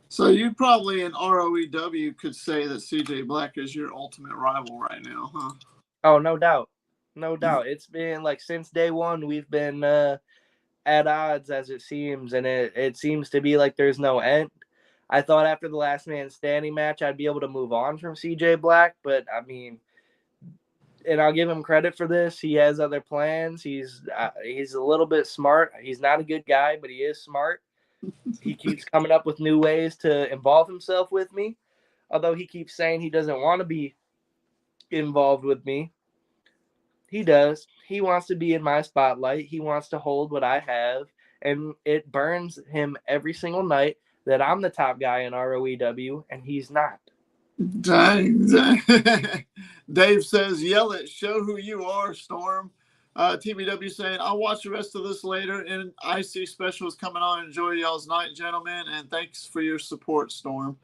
So you probably in ROEW could say that CJ Black is your ultimate rival right now, huh? Oh, no doubt. No doubt. It's been like since day one, we've been at odds as it seems, and it seems to be like there's no end. I thought after the last man standing match I'd be able to move on from CJ Black, but I mean, and I'll give him credit for this. He has other plans. He's a little bit smart. He's not a good guy, but he is smart. He keeps coming up with new ways to involve himself with me, although he keeps saying he doesn't want to be involved with me. He does. He wants to be in my spotlight. He wants to hold what I have, and it burns him every single night that I'm the top guy in ROEW and he's not. Dang. Dave says, yell it, show who you are, Storm. TBW saying, I'll watch the rest of this later. And IC special is coming on. Enjoy y'all's night, gentlemen. And thanks for your support, Storm.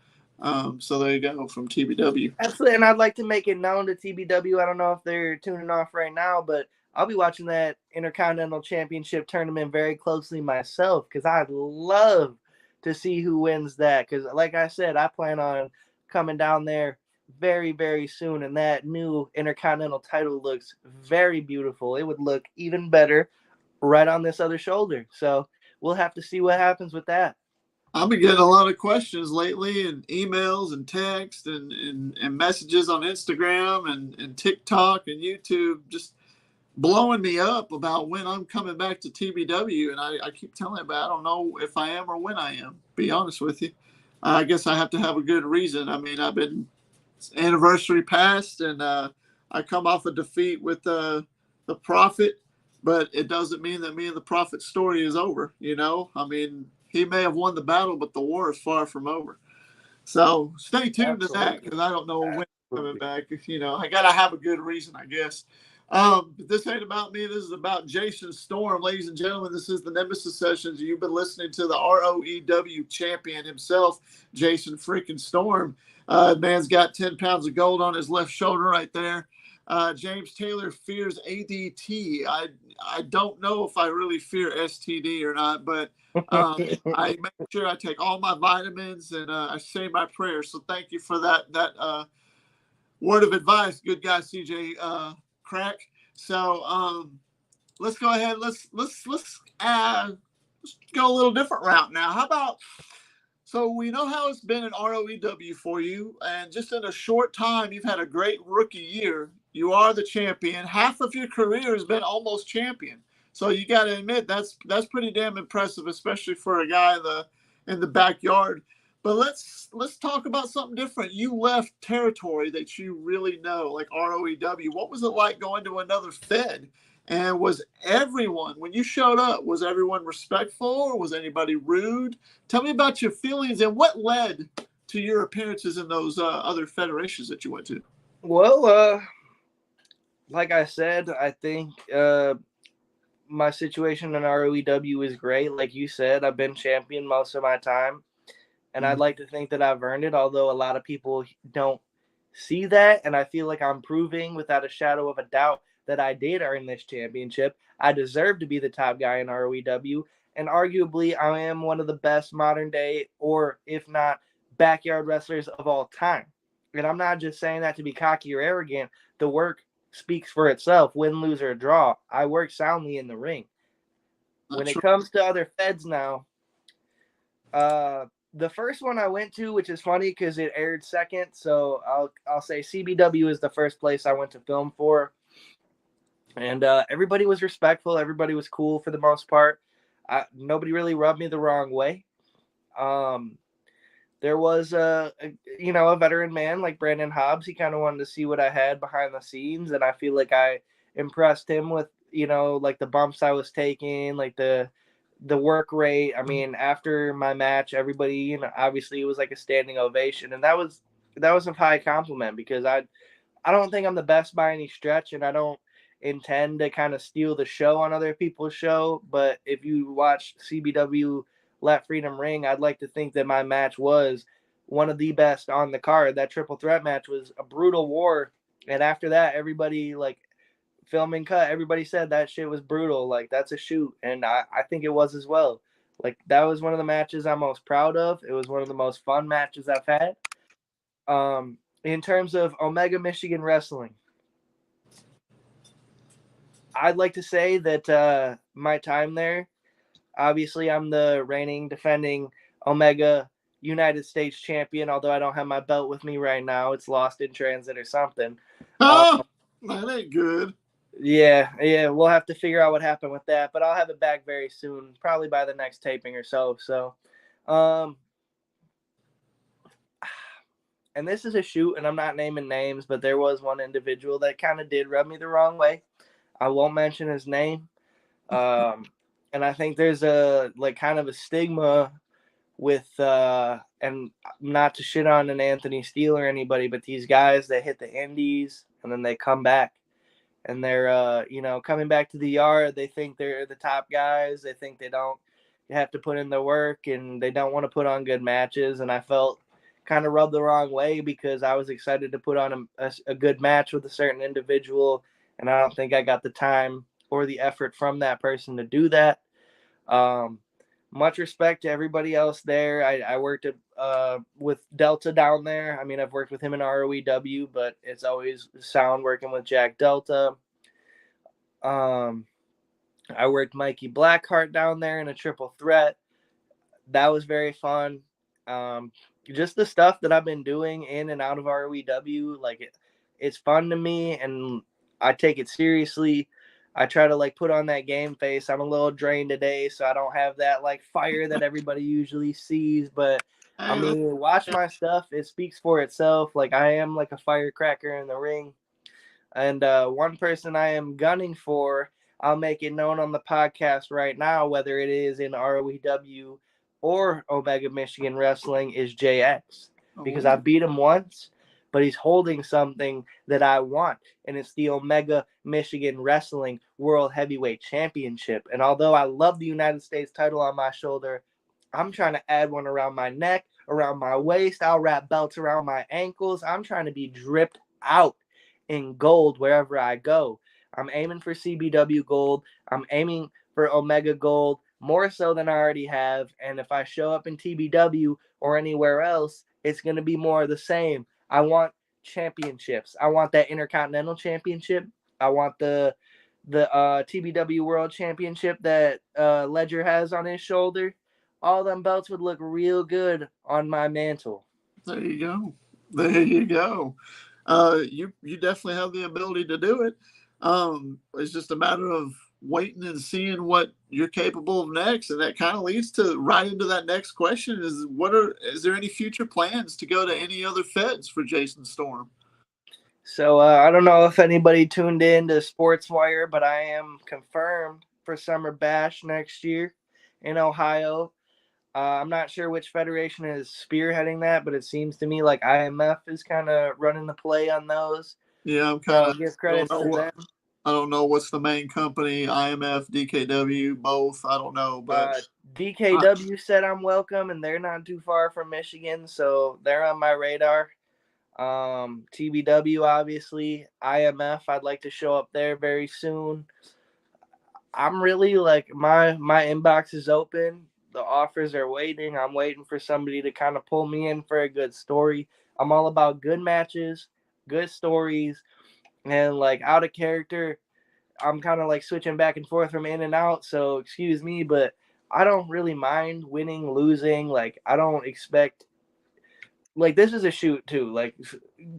So there you go from TBW. Absolutely. And I'd like to make it known to TBW. I don't know if they're tuning off right now, but I'll be watching that Intercontinental Championship tournament very closely myself because I'd love to see who wins that. Because, like I said, I plan on coming down there very, very soon. And that new Intercontinental title looks very beautiful. It would look even better right on this other shoulder. So we'll have to see what happens with that. I've been getting a lot of questions lately, and emails and text and messages on Instagram and TikTok and YouTube, just blowing me up about when I'm coming back to TBW. And I keep telling them, I don't know if I am or when I am, be honest with you. I guess I have to have a good reason. I mean, I've been anniversary passed, and I come off a defeat with the Prophet, but it doesn't mean that me and the Prophet's story is over. You know, I mean, he may have won the battle, but the war is far from over. So stay tuned to that, because I don't know when I'm coming back. You know, I got to have a good reason, I guess. But this ain't about me. This is about Jason Storm. Ladies and gentlemen, this is the Nemesis Sessions. You've been listening to the ROEW champion himself, Jason freaking Storm. Man's got 10 pounds of gold on his left shoulder right there. James Taylor fears ADT. I don't know if I really fear STD or not, but I make sure I take all my vitamins, and I say my prayers. So thank you for that word of advice, good guy CJ Crack. So let's go ahead. Let's go a little different route now. How about? So we know how it's been in ROEW for you, and just in a short time, you've had a great rookie year. You are the champion. Half of your career has been almost champion. So you got to admit that's pretty damn impressive, especially for a guy in the backyard. But let's talk about something different. You left territory that you really know, like ROEW. What was it like going to another Fed? And was everyone, when you showed up, was everyone respectful, or was anybody rude? Tell me about your feelings and what led to your appearances in those other federations that you went to. Well, like I said, I think my situation in ROEW is great. Like you said, I've been champion most of my time, and I'd like to think that I've earned it, although a lot of people don't see that, and I feel like I'm proving without a shadow of a doubt that I did earn this championship. I deserve to be the top guy in ROEW, and arguably I am one of the best modern day, or if not, backyard wrestlers of all time. And I'm not just saying that to be cocky or arrogant. The work speaks for itself, win, lose, or draw. I work soundly in the ring. When it comes to other feds now, the first one I went to, which is funny because it aired second, so I'll say CBW is the first place I went to film for. And everybody was respectful. Everybody was cool for the most part. Nobody really rubbed me the wrong way. there was a veteran man like Brandon Hobbs. He kind of wanted to see what I had behind the scenes, and I feel like I impressed him with like the bumps I was taking, like the work rate. I mean, after my match, everybody, obviously it was like a standing ovation, and that was a high compliment because I don't think I'm the best by any stretch, and I don't intend to kind of steal the show on other people's show. But if you watch CBW Let Freedom Ring, I'd like to think that my match was one of the best on the card. That triple threat match was a brutal war. And after that, everybody, like, filming cut, everybody said that shit was brutal. Like, that's a shoot. And I think it was as well. Like, that was one of the matches I'm most proud of. It was one of the most fun matches I've had. In terms of Omega Michigan Wrestling, I'd like to say that my time there, obviously, I'm the reigning, defending Omega United States champion, although I don't have my belt with me right now. It's lost in transit or something. Oh, that ain't good. Yeah, we'll have to figure out what happened with that, but I'll have it back very soon, probably by the next taping or so. So, and this is a shoot, and I'm not naming names, but there was one individual that kind of did rub me the wrong way. I won't mention his name. And I think there's a kind of a stigma with and not to shit on an Anthony Steele or anybody, but these guys that hit the indies and then they come back and they're coming back to the yard. They think they're the top guys. They think they don't have to put in the work and they don't want to put on good matches. And I felt kind of rubbed the wrong way because I was excited to put on a good match with a certain individual, and I don't think I got the time or the effort from that person to do that. Much respect to everybody else there. I worked with Delta down there. I mean, I've worked with him in ROEW, but it's always sound working with Jack Delta. I worked Mikey Blackheart down there in a triple threat. That was very fun. Just the stuff that I've been doing in and out of ROEW, like it's fun to me, and I take it seriously. I try to put on that game face. I'm a little drained today, so I don't have that fire that everybody usually sees. But I mean, watch my stuff. It speaks for itself. Like I am like a firecracker in the ring. And one person I am gunning for, I'll make it known on the podcast right now, whether it is in ROEW or Omega Michigan Wrestling, is JX. Because I beat him once, but he's holding something that I want, and it's the Omega Michigan Wrestling World Heavyweight Championship. And although I love the United States title on my shoulder, I'm trying to add one around my neck, around my waist. I'll wrap belts around my ankles. I'm trying to be dripped out in gold wherever I go. I'm aiming for CBW gold. I'm aiming for Omega gold more so than I already have. And if I show up in TBW or anywhere else, it's going to be more of the same. I want championships. I want that Intercontinental Championship. I want the TBW World Championship that Ledger has on his shoulder. All them belts would look real good on my mantle. There you go. There you go. You definitely have the ability to do it. It's just a matter of waiting and seeing what you're capable of next, and that kind of leads to right into that next question: is there any future plans to go to any other feds for Jason Storm? So I don't know if anybody tuned in to SportsWire, but I am confirmed for Summer Bash next year in Ohio. I'm not sure which federation is spearheading that, but it seems to me like IMF is kind of running the play on those. Yeah, I'm kind of give credit to them. I don't know what's the main company, IMF, DKW, both. I don't know, but DKW said I'm welcome, and they're not too far from Michigan, so they're on my radar. TBW, obviously. IMF, I'd like to show up there very soon. I'm really my inbox is open. The offers are waiting. I'm waiting for somebody to kind of pull me in for a good story. I'm all about good matches, good stories, and out of character. I'm kind of switching back and forth from in and out. So excuse me, but I don't really mind winning, losing. I don't expect. This is a shoot too.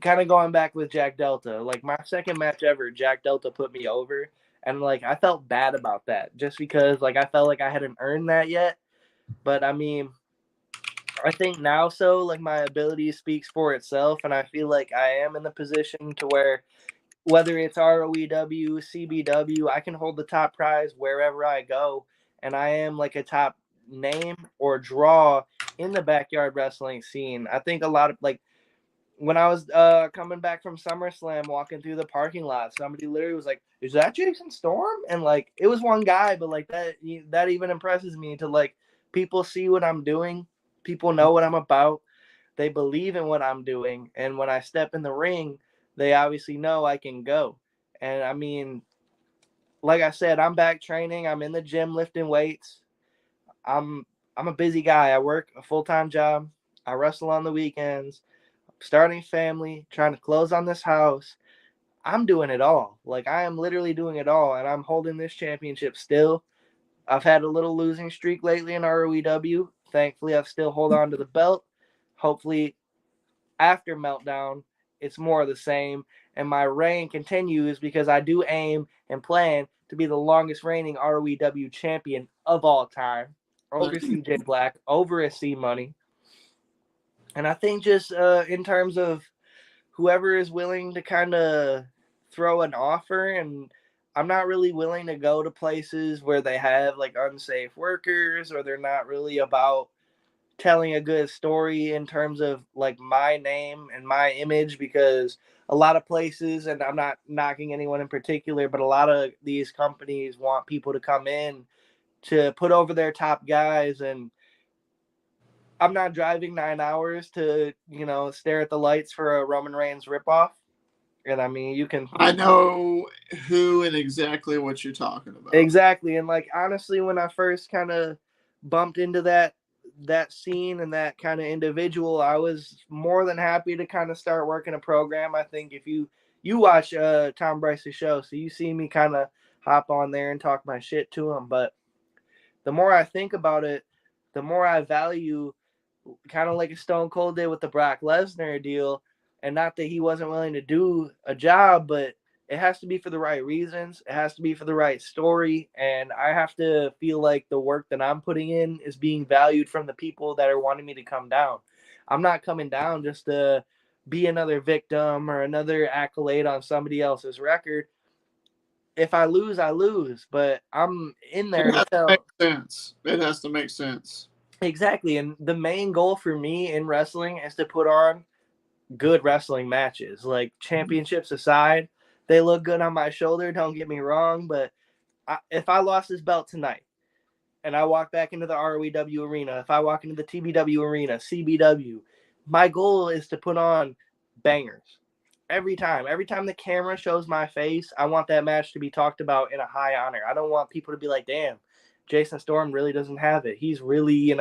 Kind of going back with Jack Delta. My second match ever, Jack Delta put me over, and I felt bad about that just because I felt like I hadn't earned that yet. But I mean, I think now, so like my ability speaks for itself, and I feel like I am in the position to where whether it's ROEW, CBW, I can hold the top prize wherever I go, and I am like a top name or draw in the backyard wrestling scene. I think a lot of like when I was coming back from SummerSlam, walking through the parking lot, somebody literally was like, "Is that Jason Storm?" And like, it was one guy, but like that even impresses me to like people see what I'm doing, people know what I'm about, they believe in what I'm doing, and when I step in the ring, they obviously know I can go. And I mean, like I said, I'm back training. I'm in the gym lifting weights. I'm I'm a busy guy. I work a full-time job. I wrestle on the weekends, starting family, trying to close on this house. I'm doing it all. Like I am literally doing it all, and I'm holding this championship still. I've had a little losing streak lately in ROEW. Thankfully, I've still hold on to the belt. Hopefully, after Meltdown, it's more of the same, and my reign continues because I do aim and plan to be the longest reigning ROEW champion of all time, over CJ Black, over a C Money. And I think just in terms of whoever is willing to kind of throw an offer, and I'm not really willing to go to places where they have like unsafe workers or they're not really about telling a good story in terms of like my name and my image, because a lot of places, and I'm not knocking anyone in particular, but a lot of these companies want people to come in to put over their top guys, and I'm not driving 9 hours to, stare at the lights for a Roman Reigns ripoff. And I mean, you can I know who and exactly what you're talking about. exactly. And like honestly, when I first kind of bumped into that scene and that kind of individual, I was more than happy to kind of start working a program. I think if you watch Tom Bryce's show, so you see me kind of hop on there and talk my shit to him. But the more I think about it, the more I value, kind of like a Stone Cold did with the Brock Lesnar deal. And not that he wasn't willing to do a job, but it has to be for the right reasons. It has to be for the right story. And I have to feel like the work that I'm putting in is being valued from the people that are wanting me to come down. I'm not coming down just to be another victim or another accolade on somebody else's record. If I lose, I lose. But I'm in there It to has to make tell. sense. It has to make sense. Exactly. And the main goal for me in wrestling is to put on good wrestling matches. Like championships aside, they look good on my shoulder, don't get me wrong, but if I lost this belt tonight and I walk back into the ROEW arena, if I walk into the TBW arena, CBW, my goal is to put on bangers. Every time the camera shows my face, I want that match to be talked about in a high honor. I don't want people to be like, damn, Jason Storm really doesn't have it. He's really,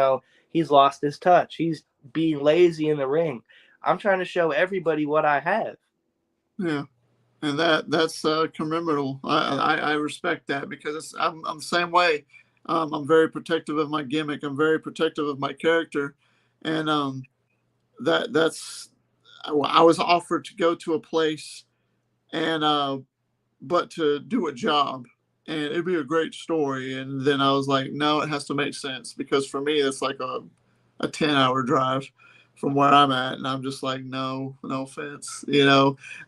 he's lost his touch. He's being lazy in the ring. I'm trying to show everybody what I have. Yeah, and that's commendable. I respect that because I'm the same way. I'm very protective of my gimmick. I'm very protective of my character, and that's I was offered to go to a place and but to do a job, and it'd be a great story. And then I was like, no, it has to make sense because for me, it's like a 10-hour drive from where I'm at. And I'm just like, no, no offense.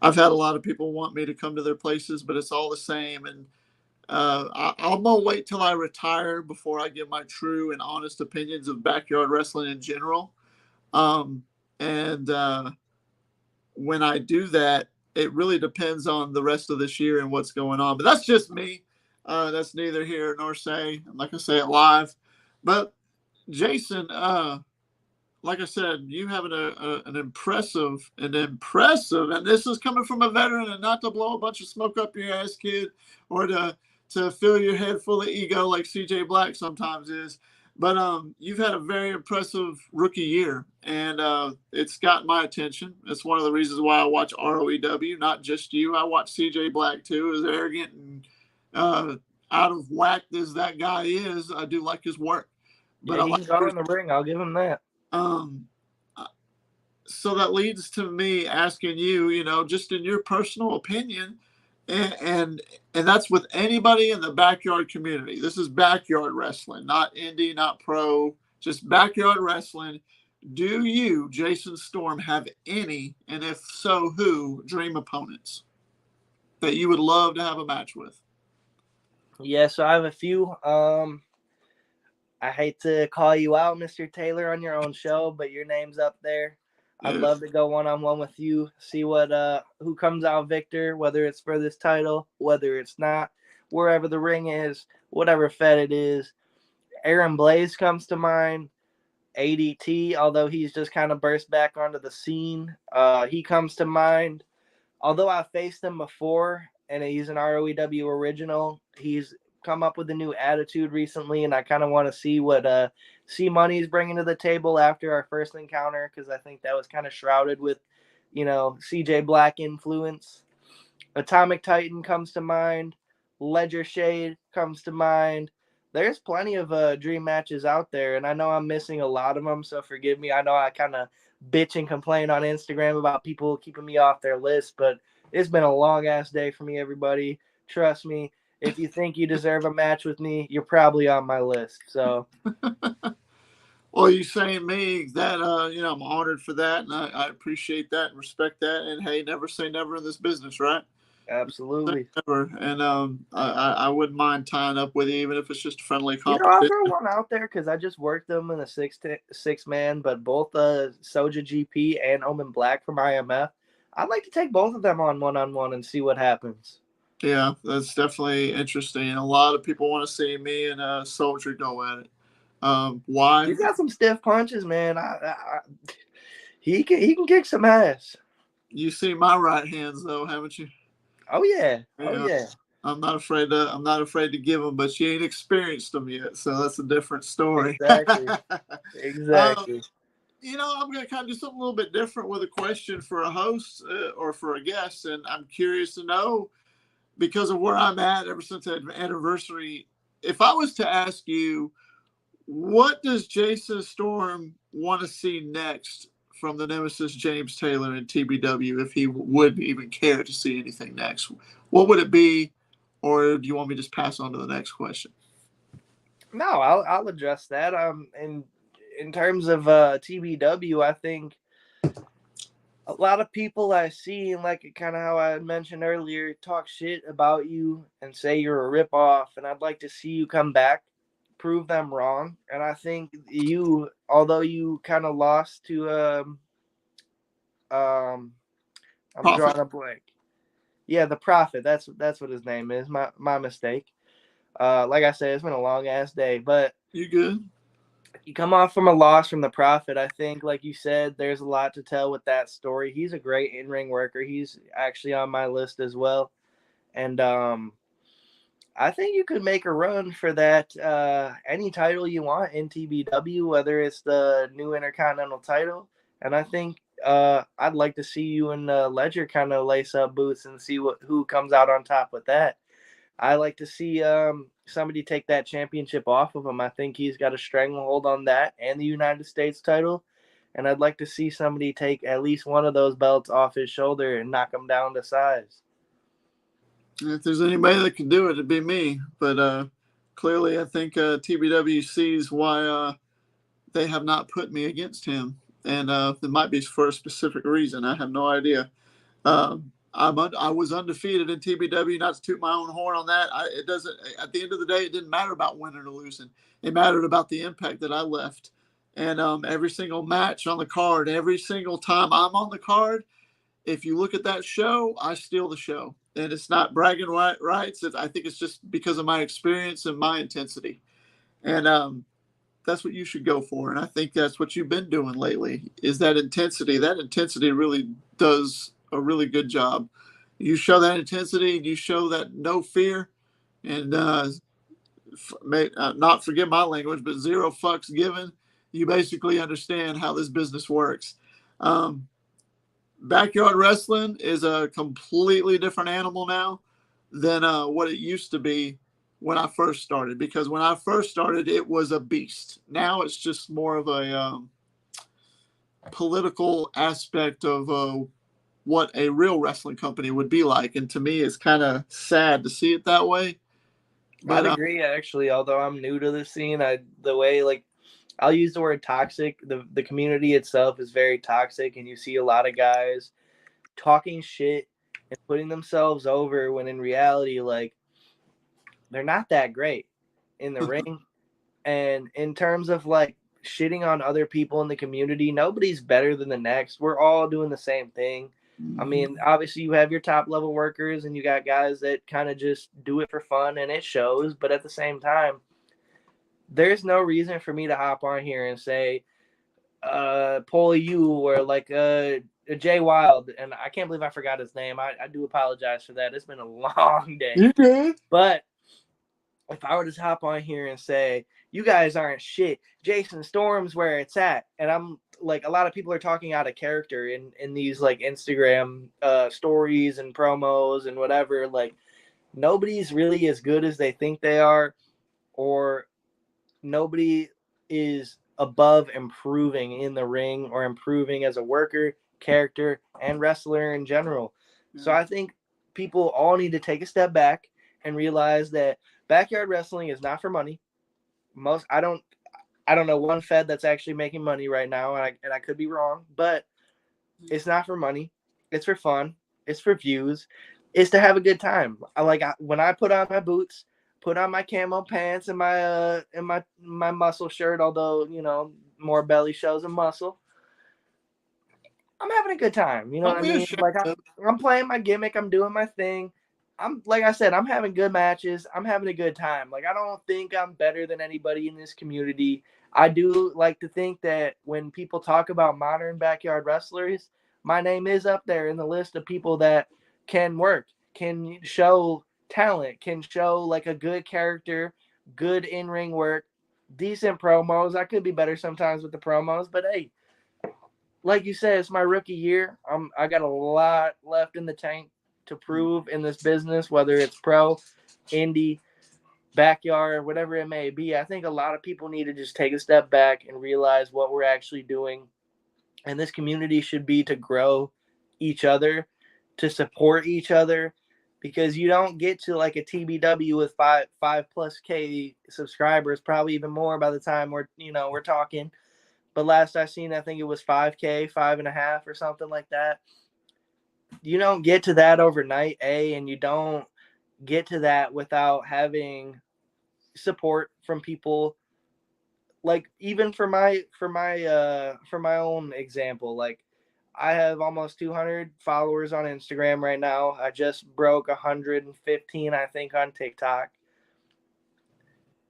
I've had a lot of people want me to come to their places, but it's all the same. And I'm going to wait till I retire before I give my true and honest opinions of backyard wrestling in general. And when I do that, it really depends on the rest of this year and what's going on. But that's just me. That's neither here nor say. I'm not going to say it live. But Jason, like I said, you have an impressive, and this is coming from a veteran, and not to blow a bunch of smoke up your ass, kid, or to fill your head full of ego like CJ Black sometimes is. But you've had a very impressive rookie year, and it's got my attention. It's one of the reasons why I watch ROEW, not just you. I watch CJ Black too. As arrogant and out of whack as that guy is, I do like his work. But Yeah, I he like can go in the ring. I'll give him that. um, so that leads to me asking you, just in your personal opinion, and that's with anybody in the backyard community. This is backyard wrestling, not indie, not pro, just backyard wrestling. do you, Jason Storm, have any, and if so, who, dream opponents that you would love to have a match with? Yeah, so I have a few. I hate to call you out, Mr. Taylor, on your own show, but your name's up there. I'd Yeah. love to go one-on-one with you, see what who comes out victor, whether it's for this title, whether it's not, wherever the ring is, whatever fed it is. Aaron Blaze comes to mind. ADT, although he's just kind of burst back onto the scene, he comes to mind. Although I faced him before, and he's an ROEW original, he's come up with a new attitude recently, and I kind of want to see what C Money is bringing to the table after our first encounter, because I think that was kind of shrouded with, CJ Black influence. Atomic Titan comes to mind. Ledger Shade comes to mind. There's plenty of dream matches out there, and I know I'm missing a lot of them, so forgive me. I know I kind of bitch and complain on Instagram about people keeping me off their list, but it's been a long-ass day for me, everybody. Trust me, if you think you deserve a match with me, you're probably on my list. So, Well, you saying me that, I'm honored for that, and I appreciate that and respect that. And hey, never say never in this business, right? absolutely. Never. And I wouldn't mind tying up with you, even if it's just a friendly I'll competition. throw one out there because I just worked them in a six man, but both Soja GP and Omen Black from IMF. I'd like to take both of them on one and see what happens. Yeah, that's definitely interesting. A lot of people want to see me and Soldier go at it. Why? He's got some stiff punches, man. He can kick some ass. You see my right hands though, haven't you? Oh yeah, oh Yeah. yeah. I'm not afraid to give them, but you ain't experienced them yet, so that's a different story. Exactly, exactly. I'm going to kind of do something a little bit different with a question for a host or for a guest, and I'm curious to know, because of where I'm at ever since that anniversary, if I was to ask you, what does Jason Storm want to see next from the Nemesis James Taylor and TBW, if he would even care to see anything next? What would it be, or do you want me to just pass on to the next question? No, I'll address that. In terms of TBW, I think a lot of people I see, and like kind of how I mentioned earlier, talk shit about you and say you're a ripoff, and I'd like to see you come back, prove them wrong. And I think you, although you kind of lost to I'm Prophet. drawing a blank. Yeah, the Prophet. That's what his name is. My mistake. Like I said, it's been a long ass day, but You good? you come off from a loss from the Prophet. I think, like you said, there's a lot to tell with that story. He's a great in-ring worker. He's actually on my list as well. And I think you could make a run for that any title you want in TBW, whether it's the new Intercontinental title. And I think I'd like to see you and Ledger kind of lace up boots and see who comes out on top with that. I like to see somebody take that championship off of him. I think he's got a stranglehold on that and the United States title. And I'd like to see somebody take at least one of those belts off his shoulder and knock him down to size. If there's anybody that can do it, it'd be me. But clearly, I think TBW sees why they have not put me against him. And it might be for a specific reason. I have no idea. I was undefeated in TBW. Not to toot my own horn on that. It doesn't. At the end of the day, it didn't matter about winning or losing. It mattered about the impact that I left. And every single match on the card, every single time I'm on the card, if you look at that show, I steal the show. And it's not bragging rights. I think it's just because of my experience and my intensity. And that's what you should go for. And I think that's what you've been doing lately, is that intensity. That intensity really does a really good job. You show that intensity and you show that no fear and not forget my language, but zero fucks given. You basically understand how this business works. Backyard wrestling is a completely different animal now than what it used to be when I first started. Because when I first started, it was a beast. Now it's just more of a political aspect of what a real wrestling company would be like. And to me, it's kind of sad to see it that way. I'd But agree, actually. Although I'm new to the scene, the way like I'll use the word toxic. The community itself is very toxic, and you see a lot of guys talking shit and putting themselves over when in reality, like, they're not that great in the ring. And in terms of like shitting on other people in the community, nobody's better than the next. We're all doing the same thing. I mean, obviously you have your top level workers and you got guys that kind of just do it for fun and it shows. But at the same time, there's no reason for me to hop on here and say, Paulie you or like Jay Wild. And I can't believe I forgot his name. I do apologize for that. It's been a long day. You're good. But if I were to hop on here and say, you guys aren't shit, Jason Storm's where it's at, and I'm like, a lot of people are talking out of character in these like Instagram stories and promos and whatever. Like, nobody's really as good as they think they are, or nobody is above improving in the ring or improving as a worker, character, and wrestler in general. So I think people all need to take a step back and realize that backyard wrestling is not for money. I don't know one fed that's actually making money right now, and I could be wrong, but it's not for money. It's for fun. It's for views. It's to have a good time. When I put on my boots, put on my camo pants and my muscle shirt, although, you know, more belly shows than muscle. I'm having a good time. You know what I mean? Like, I'm playing my gimmick. I'm doing my thing. Like I said, I'm having good matches. I'm having a good time. Like, I don't think I'm better than anybody in this community. I do like to think that when people talk about modern backyard wrestlers, my name is up there in the list of people that can work, can show talent, can show like a good character, good in-ring work, decent promos. I could be better sometimes with the promos, but hey, like you said, it's my rookie year. I got a lot left in the tank to prove in this business, whether it's pro, indie, backyard, whatever it may be. I think a lot of people need to just take a step back and realize what we're actually doing. And this community should be to grow each other, to support each other, because you don't get to like a TBW with five plus K subscribers, probably even more by the time we're talking. But last I seen, I think it was 5K, 5.5 or something like that. You don't get to that overnight, and you don't get to that without having support from people. Like, even for my own example, like, I have almost 200 followers on Instagram right now. I just broke 115, I think, on TikTok.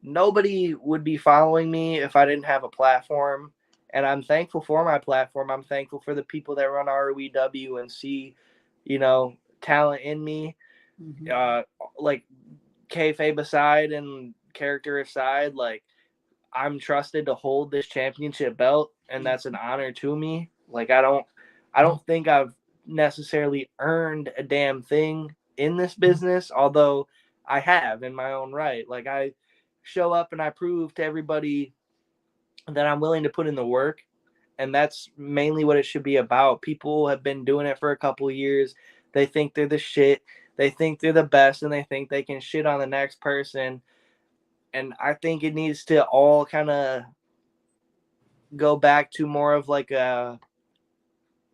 Nobody would be following me if I didn't have a platform. And I'm thankful for my platform. I'm thankful for the people that run ROEW and see, talent in me. Like, kayfabe aside and character aside, like, I'm trusted to hold this championship belt, and that's an honor to me. Like, I don't think I've necessarily earned a damn thing in this business, although I have in my own right. Like, I show up and I prove to everybody that I'm willing to put in the work, and that's mainly what it should be about. People have been doing it for a couple of years. They think they're the shit. They think they're the best, and they think they can shit on the next person. And I think it needs to all kind of go back to more of like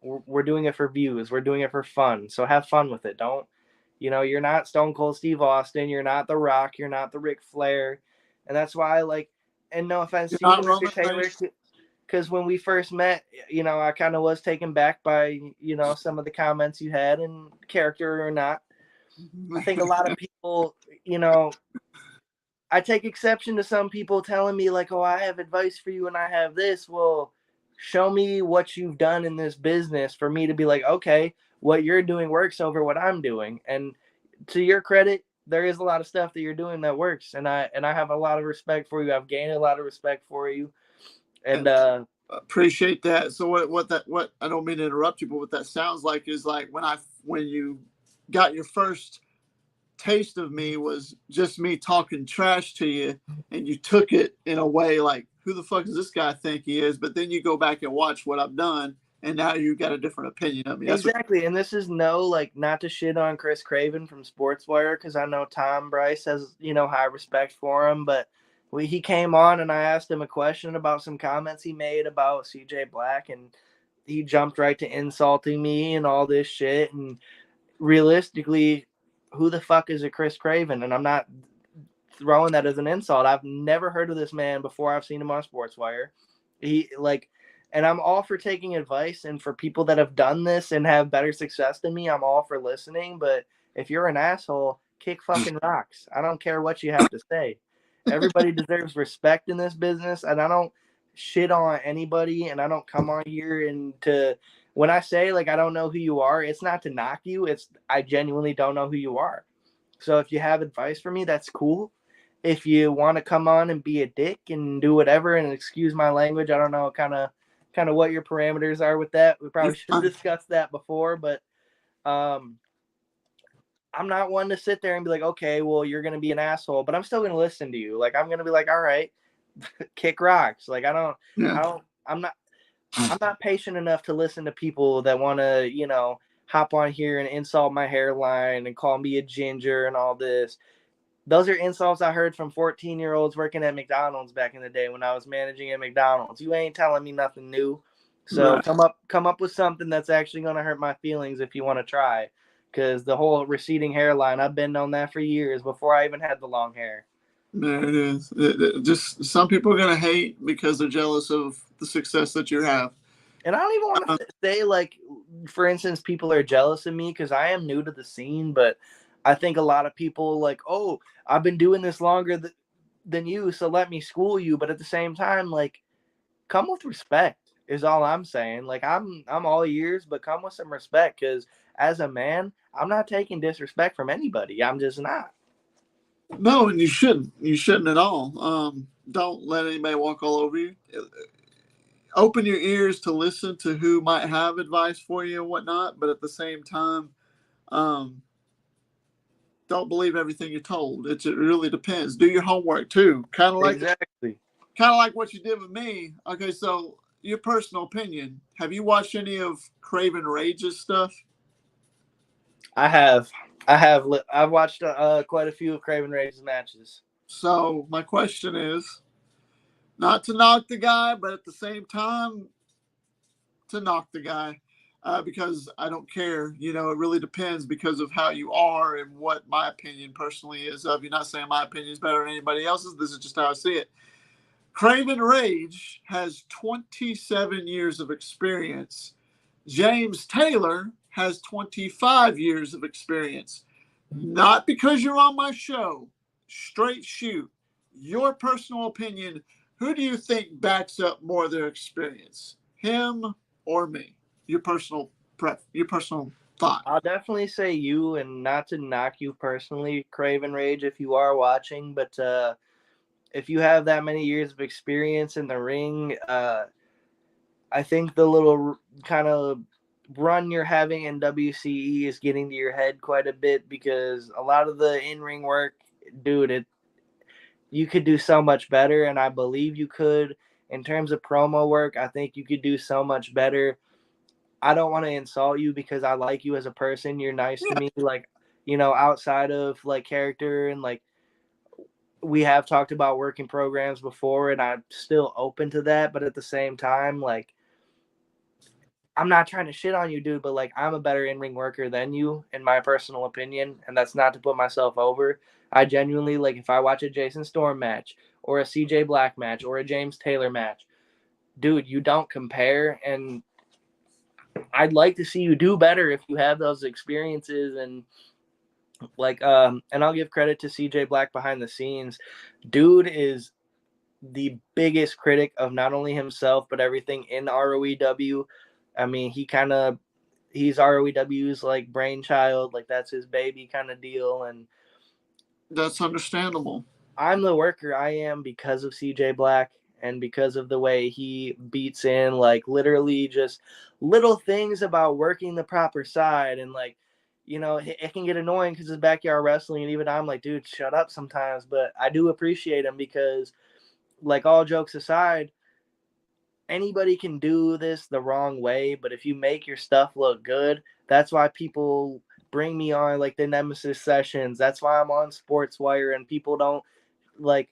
we're doing it for views. We're doing it for fun. So have fun with it. Don't, you're not Stone Cold Steve Austin. You're not The Rock. You're not the Ric Flair. And that's why, like, and no offense to you, Mr. Taylor, because when we first met, I kind of was taken back by, some of the comments you had, and character or not. I think a lot of people, I take exception to some people telling me like, oh, I have advice for you and I have this. Well, show me what you've done in this business for me to be like, okay, what you're doing works over what I'm doing. And to your credit, there is a lot of stuff that you're doing that works. And I have a lot of respect for you. I've gained a lot of respect for you. And appreciate that. So what I don't mean to interrupt you, but what that sounds like is like when you got your first taste of me was just me talking trash to you, and you took it in a way like, who the fuck does this guy think he is? But then you go back and watch what I've done, and now you got a different opinion of me. Exactly. And this is not to shit on Chris Craven from Sportswire, because I know Tom Bryce has, high respect for him, but he came on and I asked him a question about some comments he made about CJ Black, and he jumped right to insulting me and all this shit. And realistically, who the fuck is a Chris Craven? And I'm not throwing that as an insult. I've never heard of this man before. I've seen him on SportsWire. And I'm all for taking advice, and for people that have done this and have better success than me, I'm all for listening. But if you're an asshole, kick fucking rocks. I don't care what you have to say. Everybody deserves respect in this business, and I don't shit on anybody, and I don't come on here and to when I say like I don't know who you are, it's not to knock you. It's I genuinely don't know who you are. So if you have advice for me, that's cool. If you want to come on and be a dick and do whatever, and excuse my language, I don't know kind of what your parameters are with that. We probably should have discussed that before, but I'm not one to sit there and be like, okay, well, you're going to be an asshole, but I'm still going to listen to you. Like, I'm going to be like, all right, kick rocks. Like, I'm not patient enough to listen to people that want to, hop on here and insult my hairline and call me a ginger and all this. Those are insults I heard from 14-year-olds working at McDonald's back in the day when I was managing at McDonald's. You ain't telling me nothing new. So Right. come up with something that's actually going to hurt my feelings if you want to try. Because the whole receding hairline, I've been on that for years before I even had the long hair. There it is. Just some people are going to hate because they're jealous of the success that you have. And I don't even want to say, like, for instance, people are jealous of me because I am new to the scene, but I think a lot of people like, oh, I've been doing this longer than you, so let me school you. But at the same time, like, come with respect is all I'm saying. Like, I'm all ears, but come with some respect, because as a man, I'm not taking disrespect from anybody. I'm just not. No, and you shouldn't. You shouldn't at all. Don't let anybody walk all over you. Open your ears to listen to who might have advice for you and whatnot, but at the same time, um, don't believe everything you're told. It really depends. Do your homework too. Exactly. Kind of like what you did with me. Okay, so your personal opinion. Have you watched any of Craven Rage's stuff? I have. I've watched quite a few of Craven Rage's matches. So my question is, not to knock the guy, but at the same time, to knock the guy. Because I don't care. It really depends because of how you are and what my opinion personally is of you. Not saying my opinion is better than anybody else's. This is just how I see it. Craven Rage has 27 years of experience. James Taylor has 25 years of experience. Not because you're on my show. Straight shoot. Your personal opinion. Who do you think backs up more of their experience? Him or me? Your personal thought. I'll definitely say you, and not to knock you personally, Craven Rage, if you are watching, but if you have that many years of experience in the ring, I think the little kind of run you're having in WCE is getting to your head quite a bit, because a lot of the in-ring work, dude, you could do so much better, and I believe you could. In terms of promo work, I think you could do so much better. I don't want to insult you because I like you as a person. You're nice to me, like, outside of like character, and like we have talked about working programs before, and I'm still open to that. But at the same time, like, I'm not trying to shit on you, dude, but like I'm a better in-ring worker than you, in my personal opinion, and that's not to put myself over. I genuinely, like, if I watch a Jason Storm match or a CJ Black match or a James Taylor match, dude, you don't compare, and I'd like to see you do better if you have those experiences. And like and I'll give credit to CJ Black behind the scenes. Dude is the biggest critic of not only himself but everything in ROEW. I mean, he's ROEW's like brainchild, like that's his baby kind of deal, and That's understandable. I'm the worker I am because of CJ Black and because of the way he beats in, like, literally just little things about working the proper side. And like, it can get annoying because it's backyard wrestling, and even I'm like, dude, shut up sometimes. But I do appreciate him because, like, all jokes aside, anybody can do this the wrong way, but if you make your stuff look good, that's why people bring me on like the Nemesis sessions. That's why I'm on SportsWire, and people don't like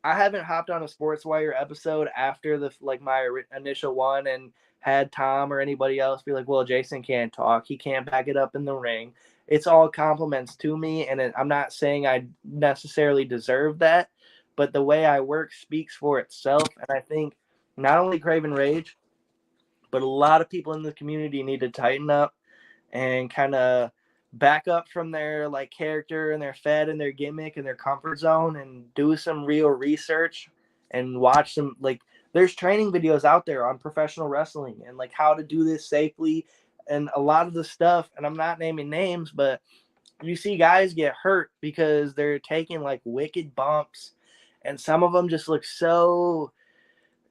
I haven't hopped on a Sports Wire episode after the my initial one and had Tom or anybody else be like, "Well, Jason can't talk. He can't back it up in the ring." It's all compliments to me, and I'm not saying I necessarily deserve that, but the way I work speaks for itself. And I think not only Craven Rage, but a lot of people in the community need to tighten up and kind of back up from their like character and their fed and their gimmick and their comfort zone and do some real research and watch some like there's training videos out there on professional wrestling and like how to do this safely and a lot of the stuff, and I'm not naming names, but you see guys get hurt because they're taking like wicked bumps, and some of them just look so,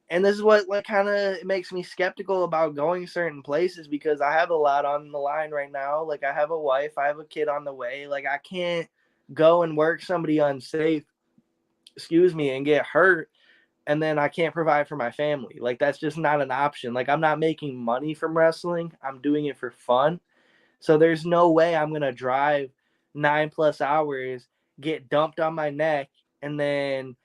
and this is what like kind of makes me skeptical about going certain places because I have a lot on the line right now. Like I have a wife, I have a kid on the way. Like I can't go and work somebody unsafe, excuse me, and get hurt and then I can't provide for my family. Like that's just not an option. Like I'm not making money from wrestling. I'm doing it for fun. So there's no way I'm going to drive 9+ hours, get dumped on my neck, and then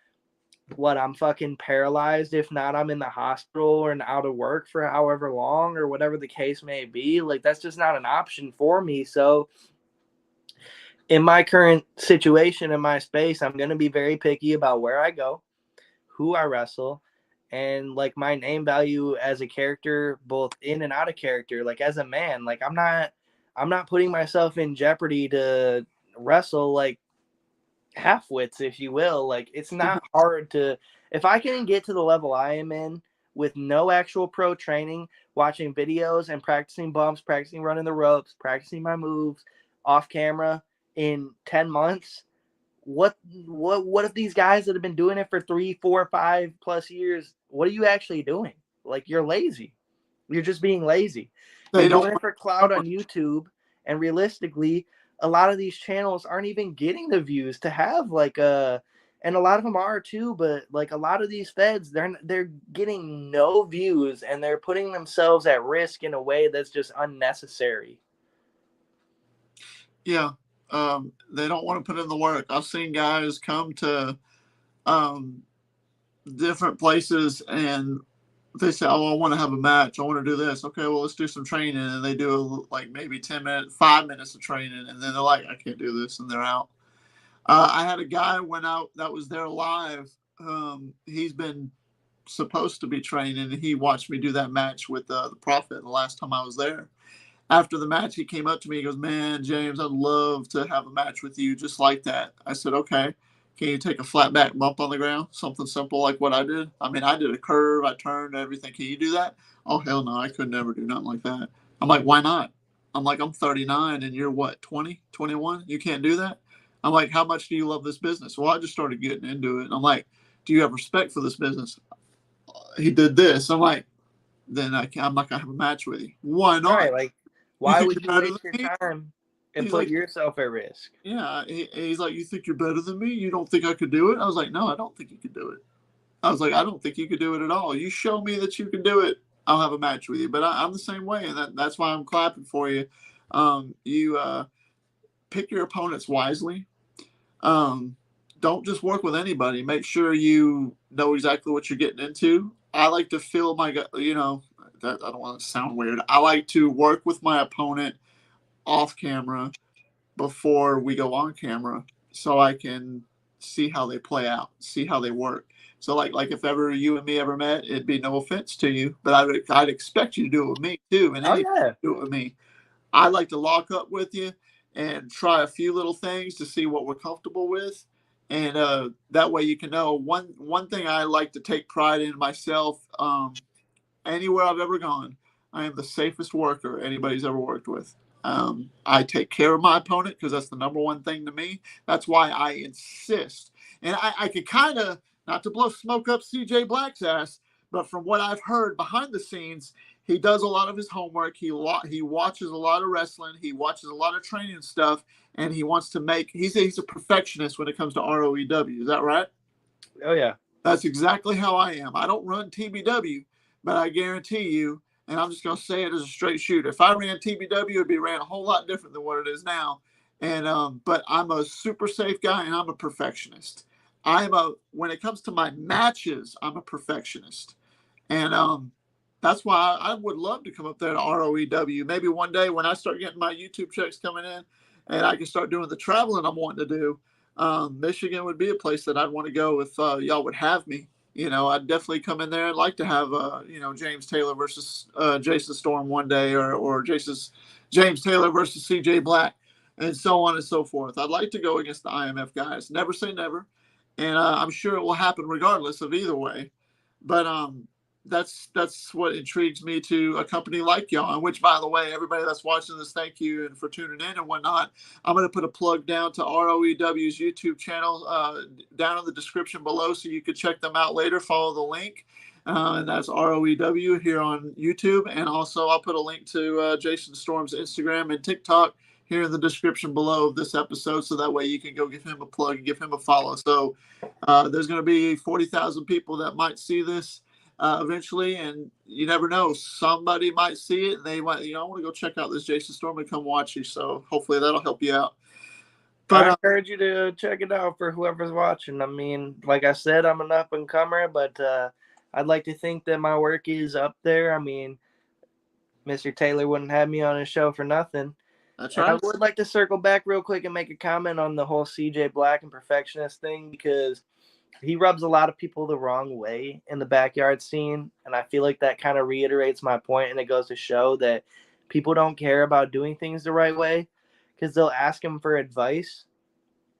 what, I'm fucking paralyzed. If not, I'm in the hospital and out of work for however long or whatever the case may be. Like that's just not an option for me. So in my current situation, in my space, I'm going to be very picky about where I go, who I wrestle, and like my name value as a character, both in and out of character. Like as a man, like I'm not putting myself in jeopardy to wrestle like half-wits, if you will. Like it's not hard to, if I can get to the level I am in with no actual pro training, watching videos and practicing bumps, practicing running the ropes, practicing my moves off camera in 10 months, what if these guys that have been doing it for 3, 4, 5+ years, what are you actually doing? Like you're lazy. You're just being lazy. You're doing it for clout on YouTube, and realistically, a lot of these channels aren't even getting the views to have like a, and a lot of them are too, but like a lot of these feds, they're getting no views and they're putting themselves at risk in a way that's just unnecessary. Yeah. They don't want to put in the work. I've seen guys come to different places and they say, "Oh, I want to have a match. I want to do this." Okay, well, let's do some training, and they do like maybe 10 minutes, 5 minutes of training, and then they're like, "I can't do this," and they're out. I had a guy went out that was there live. He's been supposed to be training, and he watched me do that match with the Prophet the last time I was there. After the match, he came up to me. He goes, "Man, James, I'd love to have a match with you just like that." I said, "Okay. Can you take a flat back bump on the ground? Something simple like what I did." I mean, I did a curve, I turned everything. "Can you do that?" "Oh, hell no. I could never do nothing like that." I'm like, "Why not?" I'm like, "I'm 39 and you're what, 20, 21? You can't do that?" I'm like, "How much do you love this business?" "Well, I just started getting into it." I'm like, "Do you have respect for this business?" He did this. I'm like, "Then I'm not going to have a match with you." "Why not?" Right. Like, "You why think would you're you better waste than your me?" time and He's put like, yourself at risk? "Yeah." He's like, "You think you're better than me? You don't think I could do it?" I was like, "No, I don't think you could do it." I was like, "I don't think you could do it at all. You show me that you can do it, I'll have a match with you." But I'm the same way, and that's why I'm clapping for you. You pick your opponents wisely. Um, don't just work with anybody. Make sure you know exactly what you're getting into. I like to feel my, that I don't want to sound weird. I like to work with my opponent off camera before we go on camera so I can see how they play out, see how they work. So like if ever you and me ever met, it'd be no offense to you, but I'd expect you to do it with me too, and Oh anything yeah. do it with me. I like to lock up with you and try a few little things to see what we're comfortable with, and that way you can know one thing I like to take pride in myself. Anywhere I've ever gone, I am the safest worker anybody's ever worked with. I take care of my opponent because that's the number one thing to me. That's why I insist. And I could kind of, not to blow smoke up CJ Black's ass, but from what I've heard behind the scenes, he does a lot of his homework. He watches a lot of wrestling. He watches a lot of training stuff, and he wants to make. He's a perfectionist when it comes to ROEW. Is that right? Oh yeah. That's exactly how I am. I don't run TBW, but I guarantee you, and I'm just going to say it as a straight shooter. If I ran TBW, it'd be ran a whole lot different than what it is now. And but I'm a super safe guy, and I'm a perfectionist. when it comes to my matches, I'm a perfectionist. And that's why I would love to come up there to ROEW. Maybe one day when I start getting my YouTube checks coming in and I can start doing the traveling I'm wanting to do, Michigan would be a place that I'd want to go if y'all would have me. I'd definitely come in there. I'd like to have, James Taylor versus Jason Storm one day, or James Taylor versus CJ Black, and so on and so forth. I'd like to go against the IMF guys. Never say never. And I'm sure it will happen regardless of either way. But that's what intrigues me to a company like y'all. And which, by the way, everybody that's watching this, thank you and for tuning in and whatnot. I'm going to put a plug down to ROEW's YouTube channel down in the description below, so you can check them out later. Follow the link, and that's ROEW here on YouTube. And also, I'll put a link to Jason Storm's Instagram and TikTok here in the description below of this episode, so that way you can go give him a plug and give him a follow. So there's going to be 40,000 people that might see this eventually, and you never know, somebody might see it and they might, I want to go check out this Jason Storm and come watch you. So hopefully that'll help you out. But I encourage you to check it out for whoever's watching. I mean, like I said, I'm an up and comer, but I'd like to think that my work is up there. I mean, Mr. Taylor wouldn't have me on his show for nothing. That's right. I would like to circle back real quick and make a comment on the whole CJ Black and perfectionist thing, because he rubs a lot of people the wrong way in the backyard scene. And I feel like that kind of reiterates my point, and it goes to show that people don't care about doing things the right way, because they'll ask him for advice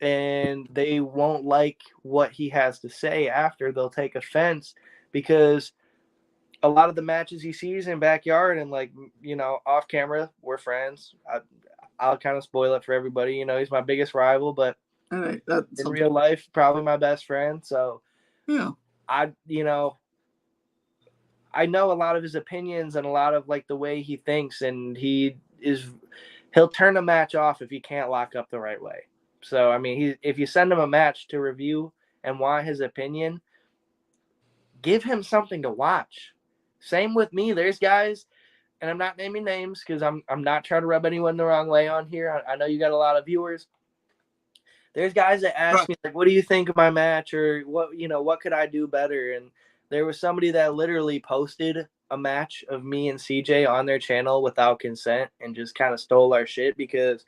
and they won't like what he has to say after. They'll take offense, because a lot of the matches he sees in backyard and, like, off camera, we're friends. I'll kind of spoil it for everybody. He's my biggest rival, but in real life, probably my best friend. So yeah, I know a lot of his opinions and a lot of, like, the way he thinks, and he'll turn a match off if he can't lock up the right way. So, I mean, if you send him a match to review and want his opinion, give him something to watch. Same with me. There's guys, and I'm not naming names because I'm not trying to rub anyone the wrong way on here. I know you got a lot of viewers. There's guys that ask me, like, what do you think of my match, or what could I do better? And there was somebody that literally posted a match of me and CJ on their channel without consent and just kind of stole our shit, because,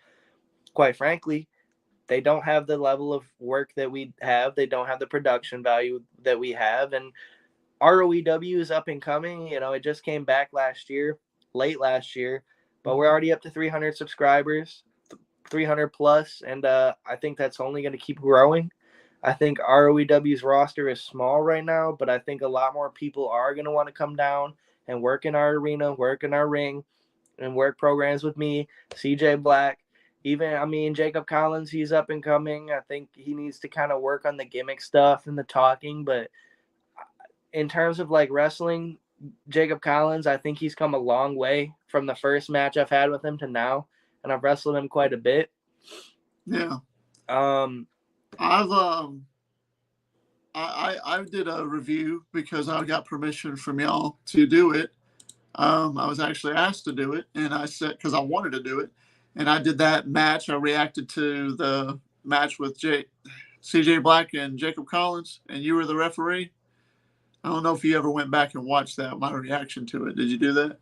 quite frankly, they don't have the level of work that we have. They don't have the production value that we have. And ROEW is up and coming. It just came back late last year, but we're already up to 300 subscribers, 300 plus. And I think that's only going to keep growing. I think ROEW's roster is small right now, but I think a lot more people are going to want to come down and work in our arena, work in our ring, and work programs with me, CJ Black. Even, Jacob Collins, he's up and coming. I think he needs to kind of work on the gimmick stuff and the talking. But in terms of, like, wrestling, Jacob Collins, I think he's come a long way from the first match I've had with him to now. And I've wrestled him quite a bit. Yeah. I did a review because I got permission from y'all to do it. I was actually asked to do it, and I said, because I wanted to do it, and I did that match. I reacted to the match with CJ Black and Jacob Collins, and you were the referee. I don't know if you ever went back and watched that, my reaction to it. Did you do that?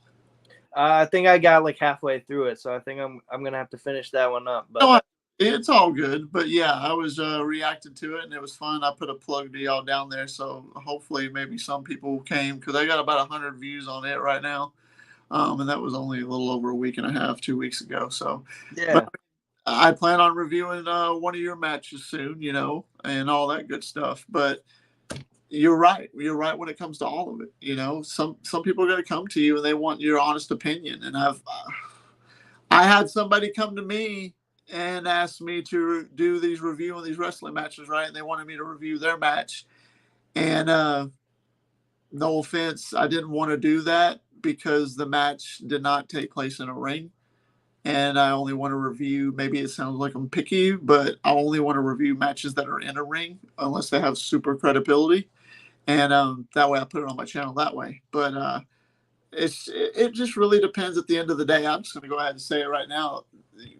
I think I got like halfway through it, so I think I'm gonna have to finish that one up. But no, it's all good. But yeah, I was reacting to it, and it was fun. I put a plug to y'all down there, so hopefully maybe some people came, because I got about 100 views on it right now, and that was only a little over a week and a half, 2 weeks ago. So yeah, but I plan on reviewing one of your matches soon, and all that good stuff. But you're right. You're right when it comes to all of it. Some people are going to come to you and they want your honest opinion. And I had somebody come to me and ask me to do these review on these wrestling matches, right? And they wanted me to review their match. And no offense, I didn't want to do that because the match did not take place in a ring. And I only want to review, maybe it sounds like I'm picky, but I only want to review matches that are in a ring unless they have super credibility. And that way I put it on my channel that way. But it just really depends at the end of the day. I'm just going to go ahead and say it right now.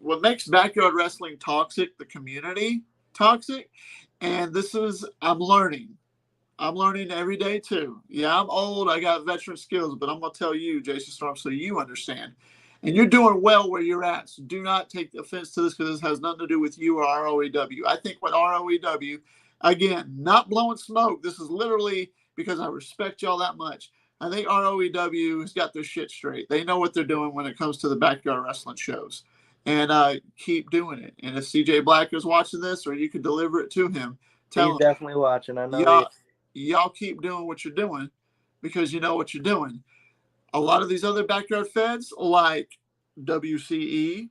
What makes backyard wrestling toxic, the community toxic, And I'm learning. I'm learning every day too. Yeah, I'm old. I got veteran skills, but I'm going to tell you, Jason Storm, so you understand. And you're doing well where you're at. So do not take offense to this because this has nothing to do with you or ROEW. I think what ROEW, again, not blowing smoke. This is literally because I respect y'all that much. I think ROEW has got their shit straight. They know what they're doing when it comes to the backyard wrestling shows. And keep doing it. And if CJ Black is watching this, or you can deliver it to him, tell He's him, definitely watching. I know he y'all, y'all keep doing what you're doing because you know what you're doing. A lot of these other backyard feds, like WCE,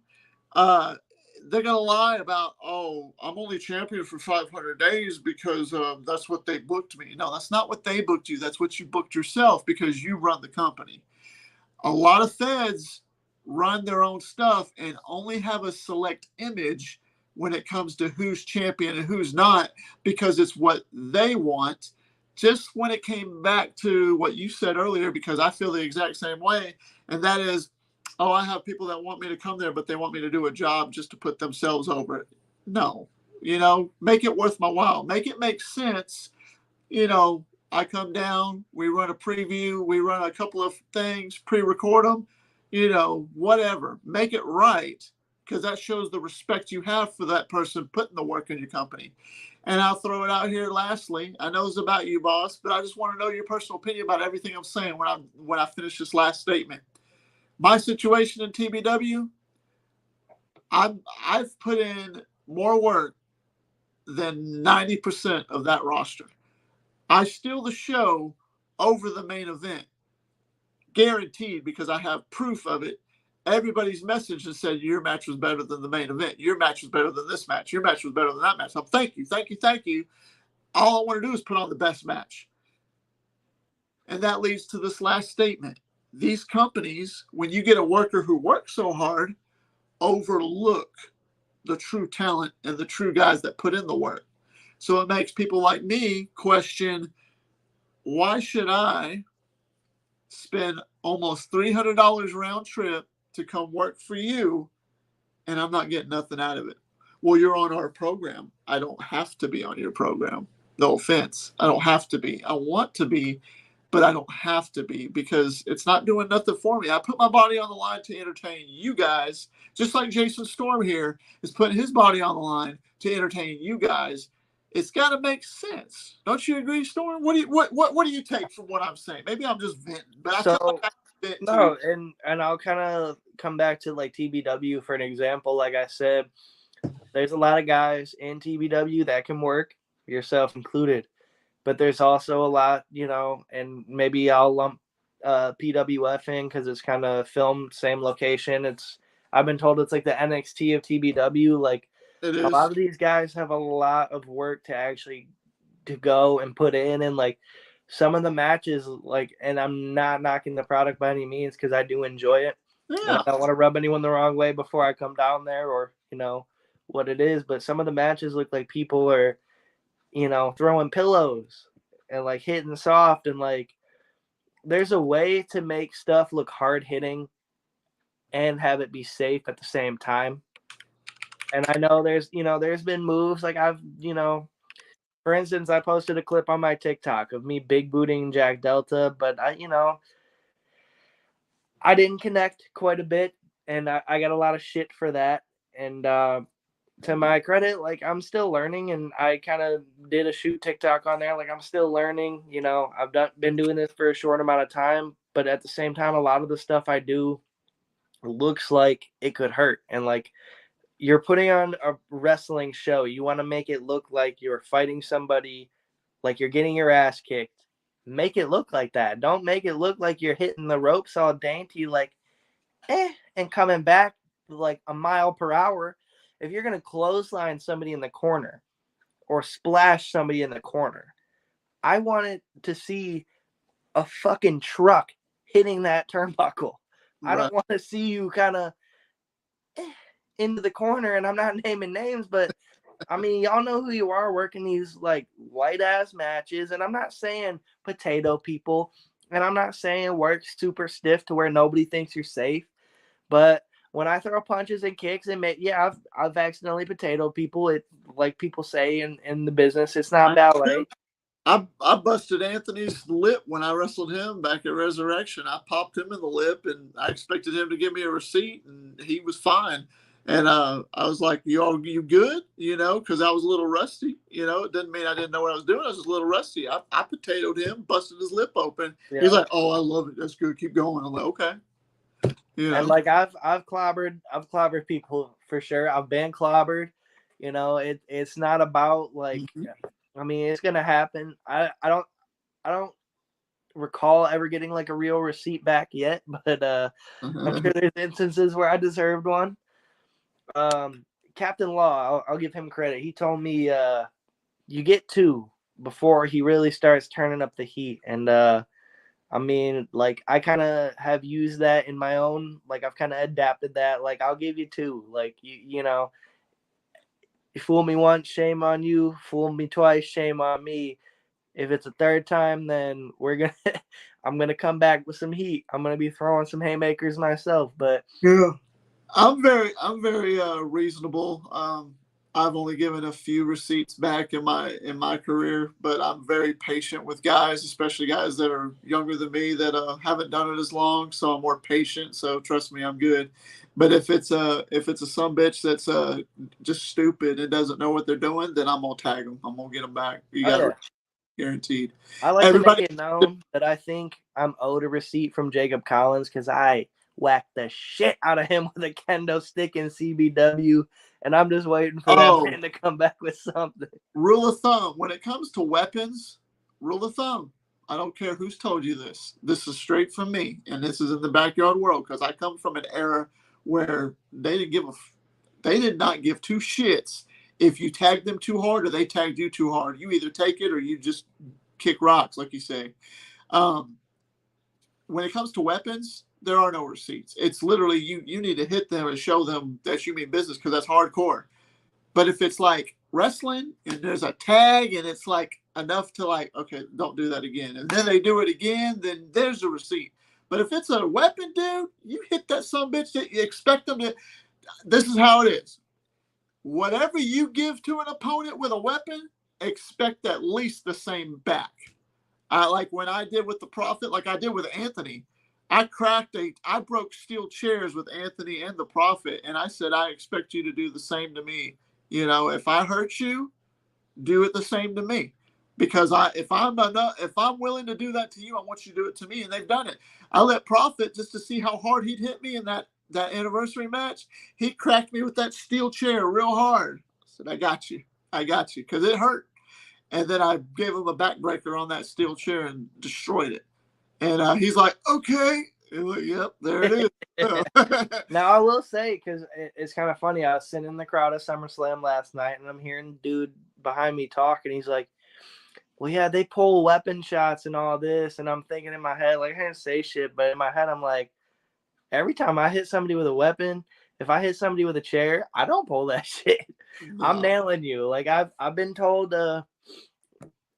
they're gonna lie about, oh, I'm only champion for 500 days because that's what they booked me. No, that's not what they booked you. That's what you booked yourself because you run the company. A lot of feds run their own stuff and only have a select image when it comes to who's champion and who's not because it's what they want. Just when it came back to what you said earlier, because I feel the exact same way, and that is, oh, I have people that want me to come there, but they want me to do a job just to put themselves over it. No, make it worth my while. Make it make sense. I come down, we run a preview, we run a couple of things, pre-record them, whatever. Make it right because that shows the respect you have for that person putting the work in your company. And I'll throw it out here lastly. I know it's about you, boss, but I just want to know your personal opinion about everything I'm saying when I finish this last statement. My situation in TBW, I've put in more work than 90% of that roster. I steal the show over the main event, guaranteed, because I have proof of it. Everybody's message has said your match was better than the main event. Your match was better than this match. Your match was better than that match. So thank you, thank you, thank you. All I want to do is put on the best match. And that leads to this last statement. These companies, when you get a worker who works so hard, overlook the true talent and the true guys that put in the work. So it makes people like me question, why should I spend almost $300 round trip to come work for you and I'm not getting nothing out of it? Well, you're on our program. I don't have to be on your program. No offense. I don't have to be. I want to be, but I don't have to be because it's not doing nothing for me. I put my body on the line to entertain you guys, just like Jason Storm here is putting his body on the line to entertain you guys. It's got to make sense. Don't you agree, Storm? What do you take from what I'm saying? Maybe I'm just venting, but I feel like I vent too. No, and I'll kind of come back to like TBW for an example. Like I said, there's a lot of guys in TBW that can work, yourself included, but there's also a lot, and maybe I'll lump PWF in because it's kind of filmed same location. I've been told it's like the NXT of TBW. Like a lot of these guys have a lot of work to go and put in, and like some of the matches, like, and I'm not knocking the product by any means because I do enjoy it. Yeah. And I don't want to rub anyone the wrong way before I come down there or, what it is. But some of the matches look like people are, throwing pillows and like hitting soft, and like there's a way to make stuff look hard hitting and have it be safe at the same time. And I know there's been moves like for instance, I posted a clip on my TikTok of me big booting Jack Delta, but I didn't connect quite a bit, and I got a lot of shit for that. And to my credit, like I'm still learning, and I kind of did a shoot TikTok on there. Like I'm still learning, I've been doing this for a short amount of time, but at the same time, a lot of the stuff I do looks like it could hurt. And like you're putting on a wrestling show, you want to make it look like you're fighting somebody, like you're getting your ass kicked. Make it look like that. Don't make it look like you're hitting the ropes all dainty, like, and coming back like a mile per hour. If you're going to clothesline somebody in the corner or splash somebody in the corner, I wanted to see a fucking truck hitting that turnbuckle. Right. I don't want to see you kind of into the corner, and I'm not naming names, but I mean, y'all know who you are working these like white ass matches. And I'm not saying potato people, and I'm not saying work super stiff to where nobody thinks you're safe. But when I throw punches and kicks, and I've accidentally potatoed people. It, like people say in the business, it's not ballet. I busted Anthony's lip when I wrestled him back at Resurrection. I popped him in the lip, and I expected him to give me a receipt, and he was fine. And I was like, you good? You know, because I was a little rusty. You know, it didn't mean I didn't know what I was doing. I was just a little rusty. I potatoed him, busted his lip open. Yeah. He's like, oh, I love it. That's good. Keep going. I'm like, okay. You know? And like I've clobbered people for sure. I've been clobbered. You know, it's not about like. Mm-hmm. I mean, it's gonna happen. I don't recall ever getting like a real receipt back yet, but I'm sure there's instances where I deserved one. Captain Law, I'll give him credit. He told me you get 2 before he really starts turning up the heat, and I mean, like I kind of have used that in my own. Like I've kind of adapted that. Like I'll give you 2. Like you know. You fool me once, shame on you. Fool me twice, shame on me. If it's a third time, then I'm gonna come back with some heat. I'm gonna be throwing some haymakers myself. But yeah, I'm very reasonable. I've only given a few receipts back in my career, but I'm very patient with guys, especially guys that are younger than me that haven't done it as long. So I'm more patient. So trust me, I'm good. But if it's a sumbitch that's just stupid and doesn't know what they're doing, then I'm gonna tag them. I'm gonna get them back. You got it, guaranteed. I like to make it known that I think I'm owed a receipt from Jacob Collins because I whacked the shit out of him with a kendo stick in CBW, and I'm just waiting for that man to come back with something. Rule of thumb: when it comes to weapons, rule of thumb. I don't care who's told you this. This is straight from me, and this is in the backyard world because I come from an era where they did not give 2 shits if you tagged them too hard or they tagged you too hard. You either take it or you just kick rocks, like you say. When it comes to weapons, there are no receipts. It's literally you need to hit them and show them that you mean business because that's hardcore. But if it's like wrestling and there's a tag and it's like enough to like, okay, don't do that again. And then they do it again, then there's a receipt. But if it's a weapon, dude, you hit that sumbitch that you expect them to. This is how it is. Whatever you give to an opponent with a weapon, expect at least the same back. Like when I did with the Prophet, like I did with Anthony, I broke steel chairs with Anthony and the Prophet, and I said, I expect you to do the same to me. You know, if I hurt you, do it the same to me. Because if I'm willing to do that to you, I want you to do it to me, and they've done it. I let Prophet just to see how hard he'd hit me in that anniversary match. He cracked me with that steel chair real hard. I said, I got you, because it hurt. And then I gave him a backbreaker on that steel chair and destroyed it. And he's like, okay. Like, yep, there it is. Now, I will say, because it's kind of funny, I was sitting in the crowd at SummerSlam last night, and I'm hearing dude behind me talk, and he's like, well, yeah, they pull weapon shots and all this. And I'm thinking in my head, like, I didn't say shit, but in my head, I'm like, every time I hit somebody with a weapon, if I hit somebody with a chair, I don't pull that shit. No. I'm nailing you. Like, I've been told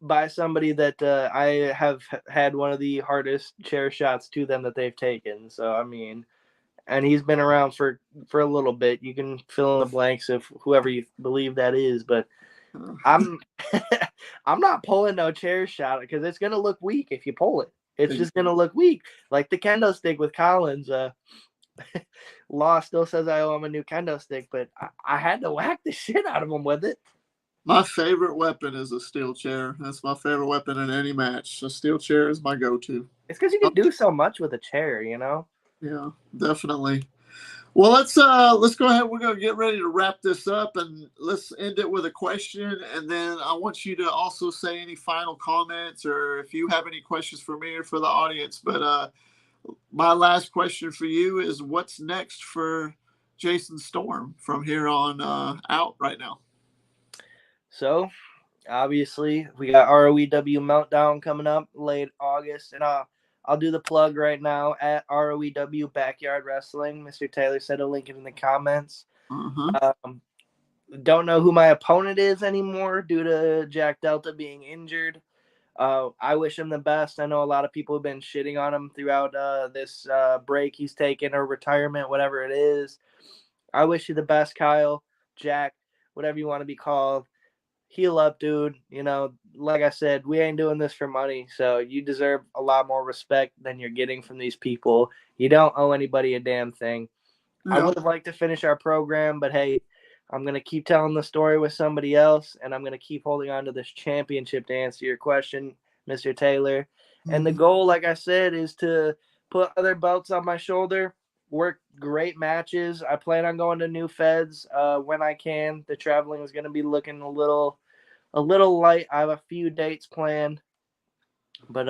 by somebody that I have had one of the hardest chair shots to them that they've taken. So, I mean, and he's been around for a little bit. You can fill in the blanks of whoever you believe that is, but I'm not pulling no chair shot because it's gonna look weak if you pull it. It's just gonna look weak. Like the kendo stick with Collins. Law still says I owe him a new kendo stick, but I had to whack the shit out of him with it. My favorite weapon is a steel chair. That's my favorite weapon in any match. A steel chair is my go-to. It's because you can do so much with a chair, you know? Yeah, definitely. Well, let's go ahead. We're gonna get ready to wrap this up, and let's end it with a question. And then I want you to also say any final comments, or if you have any questions for me or for the audience. But my last question for you is, what's next for Jason Storm from here on out right now? So, obviously, we got ROEW Meltdown coming up late August, and I'll do the plug right now at ROEW Backyard Wrestling. Mr. Taylor said a link in the comments. Don't know who my opponent is anymore due to Jack Delta being injured. I wish him the best. I know a lot of people have been shitting on him throughout this break he's taken or retirement, whatever it is. I wish you the best, Kyle, Jack, whatever you want to be called. Heal up, dude. You know, like I said, we ain't doing this for money, so you deserve a lot more respect than you're getting from these people. You don't owe anybody a damn thing. I would have liked to finish our program, but hey, I'm going to keep telling the story with somebody else, and I'm going to keep holding on to this championship to answer your question, Mr. Taylor. And the goal, like I said, is to put other belts on my shoulder, work great matches. I plan on going to new feds when I can. The traveling is going to be looking a little light. I have a few dates planned, but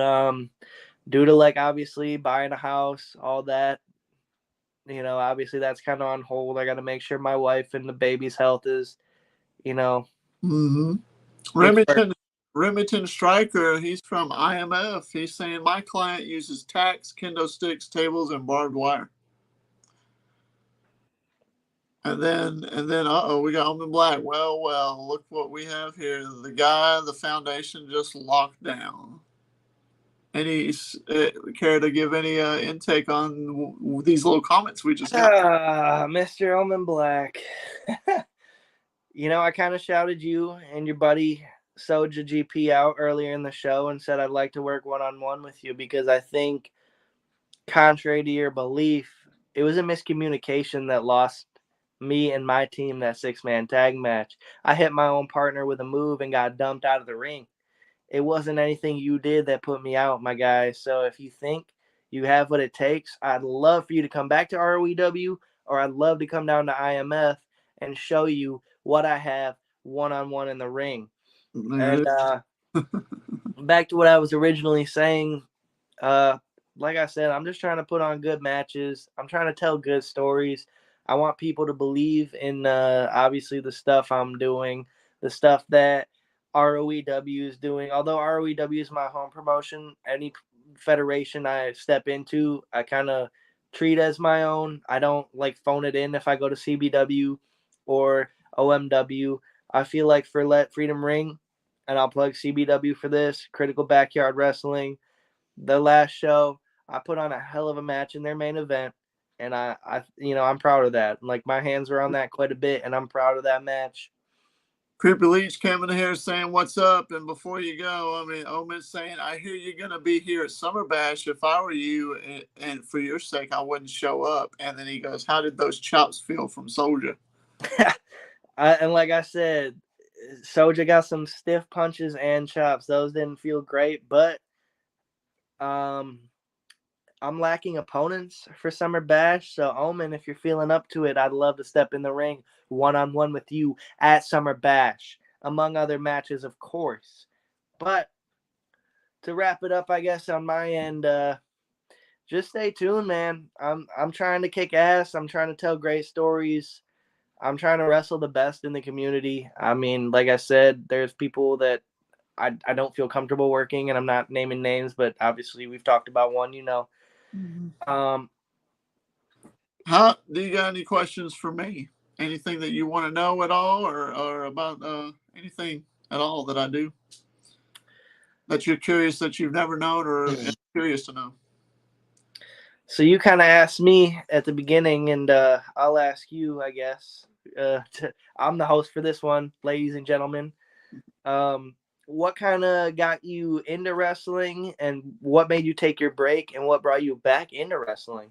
due to like obviously buying a house, all that, you know, obviously that's kind of on hold. I got to make sure my wife and the baby's health is, you know. Remington Striker, he's from IMF. He's saying my client uses tacks, kendo sticks, tables, and barbed wire. And then, we got Omen Black. Well, look what we have here. The foundation just locked down. Any care to give any intake on these little comments we just got? Mr. Omen Black. You know, I kind of shouted you and your buddy Soja GP out earlier in the show and said I'd like to work one-on-one with you because I think, contrary to your belief, it was a miscommunication that lost me and my team that 6-man tag match. I hit my own partner with a move and got dumped out of the ring. It wasn't anything you did that put me out, my guy. So if you think you have what it takes, I'd love for you to come back to ROEW, or I'd love to come down to IMF and show you what I have one-on-one in the ring. And back to what I was originally saying, like I said, I'm just trying to put on good matches. I'm trying to tell good stories. I want people to believe in obviously the stuff I'm doing, the stuff that ROEW is doing. Although ROEW is my home promotion, any federation I step into, I kind of treat as my own. I don't like phone it in if I go to CBW or OMW. I feel like for Let Freedom Ring, and I'll plug CBW for this, Critical Backyard Wrestling, the last show, I put on a hell of a match in their main event. And I I'm proud of that. Like, my hands were on that quite a bit, and I'm proud of that match. Creepy Leech coming here saying, what's up? And before you go, Omen's saying, I hear you're going to be here at Summer Bash. If I were you, and for your sake, I wouldn't show up. And then he goes, how did those chops feel from Soulja? And like I said, Soulja got some stiff punches and chops. Those didn't feel great, but I'm lacking opponents for Summer Bash. So, Omen, if you're feeling up to it, I'd love to step in the ring one-on-one with you at Summer Bash, among other matches, of course. But to wrap it up, I guess, on my end, just stay tuned, man. I'm trying to kick ass. I'm trying to tell great stories. I'm trying to wrestle the best in the community. I mean, like I said, there's people that I don't feel comfortable working, and I'm not naming names, but obviously we've talked about one, you know. Do you got any questions for me? Anything that you want to know at all, or about anything at all that I do that you're curious, that you've never known, or curious to know? So you kind of asked me at the beginning, and I'll ask you, I guess. I'm the host for this one, ladies and gentlemen. What kind of got you into wrestling, and what made you take your break, and what brought you back into wrestling?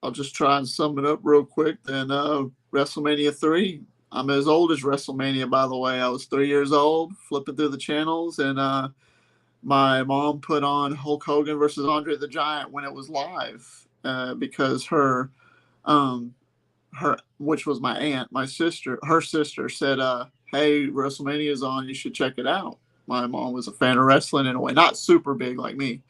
I'll just try and sum it up real quick. Then WrestleMania 3. I'm as old as WrestleMania, by the way. I was 3 years old, flipping through the channels, and my mom put on Hulk Hogan versus Andre the Giant when it was live because her, which was my aunt, her sister said, hey, WrestleMania is on. You should check it out. My mom was a fan of wrestling in a way, not super big like me.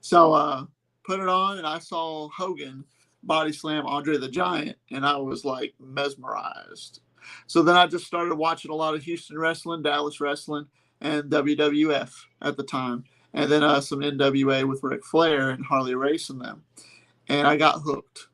So put it on, and I saw Hogan body slam Andre the Giant, and I was like mesmerized. So then I just started watching a lot of Houston wrestling, Dallas wrestling, and WWF at the time, and then some NWA with Ric Flair and Harley Race and them, and I got hooked.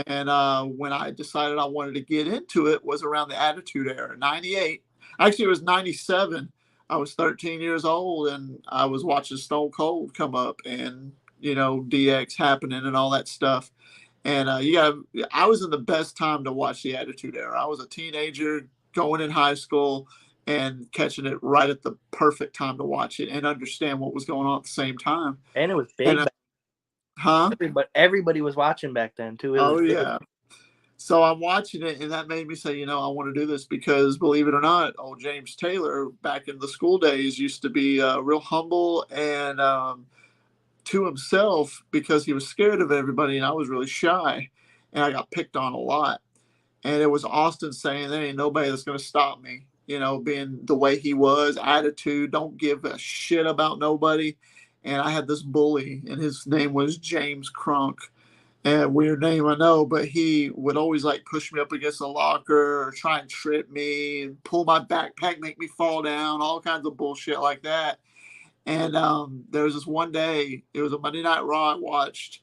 And when I decided I wanted to get into it was around the Attitude Era, 98. Actually, it was 97. I was 13 years old and I was watching Stone Cold come up and, you know, DX happening and all that stuff. And I was in the best time to watch the Attitude Era. I was a teenager going in high school and catching it right at the perfect time to watch it and understand what was going on at the same time. And it was big. And, huh? Everybody was watching back then too. Oh, yeah. So I'm watching it, and that made me say, you know, I want to do this because, believe it or not, old James Taylor back in the school days used to be real humble and to himself because he was scared of everybody, and I was really shy, and I got picked on a lot. And it was Austin saying, there ain't nobody that's going to stop me, you know, being the way he was, attitude, don't give a shit about nobody. And I had this bully, and his name was James Crunk. And weird name, I know, but he would always like push me up against a locker or try and trip me and pull my backpack, make me fall down, all kinds of bullshit like that. And there was this one day, it was a Monday Night Raw I watched,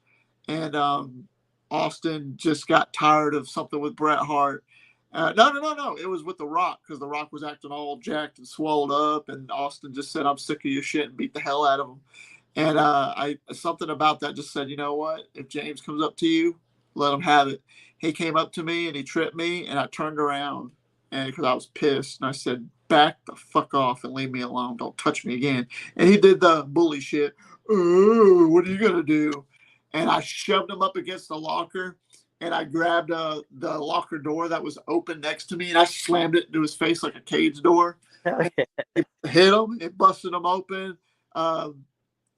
and Austin just got tired of something with Bret Hart. No. It was with The Rock because The Rock was acting all jacked and swelled up, and Austin just said, "I'm sick of your shit," and beat the hell out of him. And I something about that just said, you know what? If James comes up to you, let him have it. He came up to me and he tripped me, and I turned around, and because I was pissed, and I said, "Back the fuck off and leave me alone. Don't touch me again." And he did the bully shit. "Oh, what are you gonna do?" And I shoved him up against the locker, and I grabbed the locker door that was open next to me, and I slammed it into his face like a cage door. It hit him. It busted him open. Um,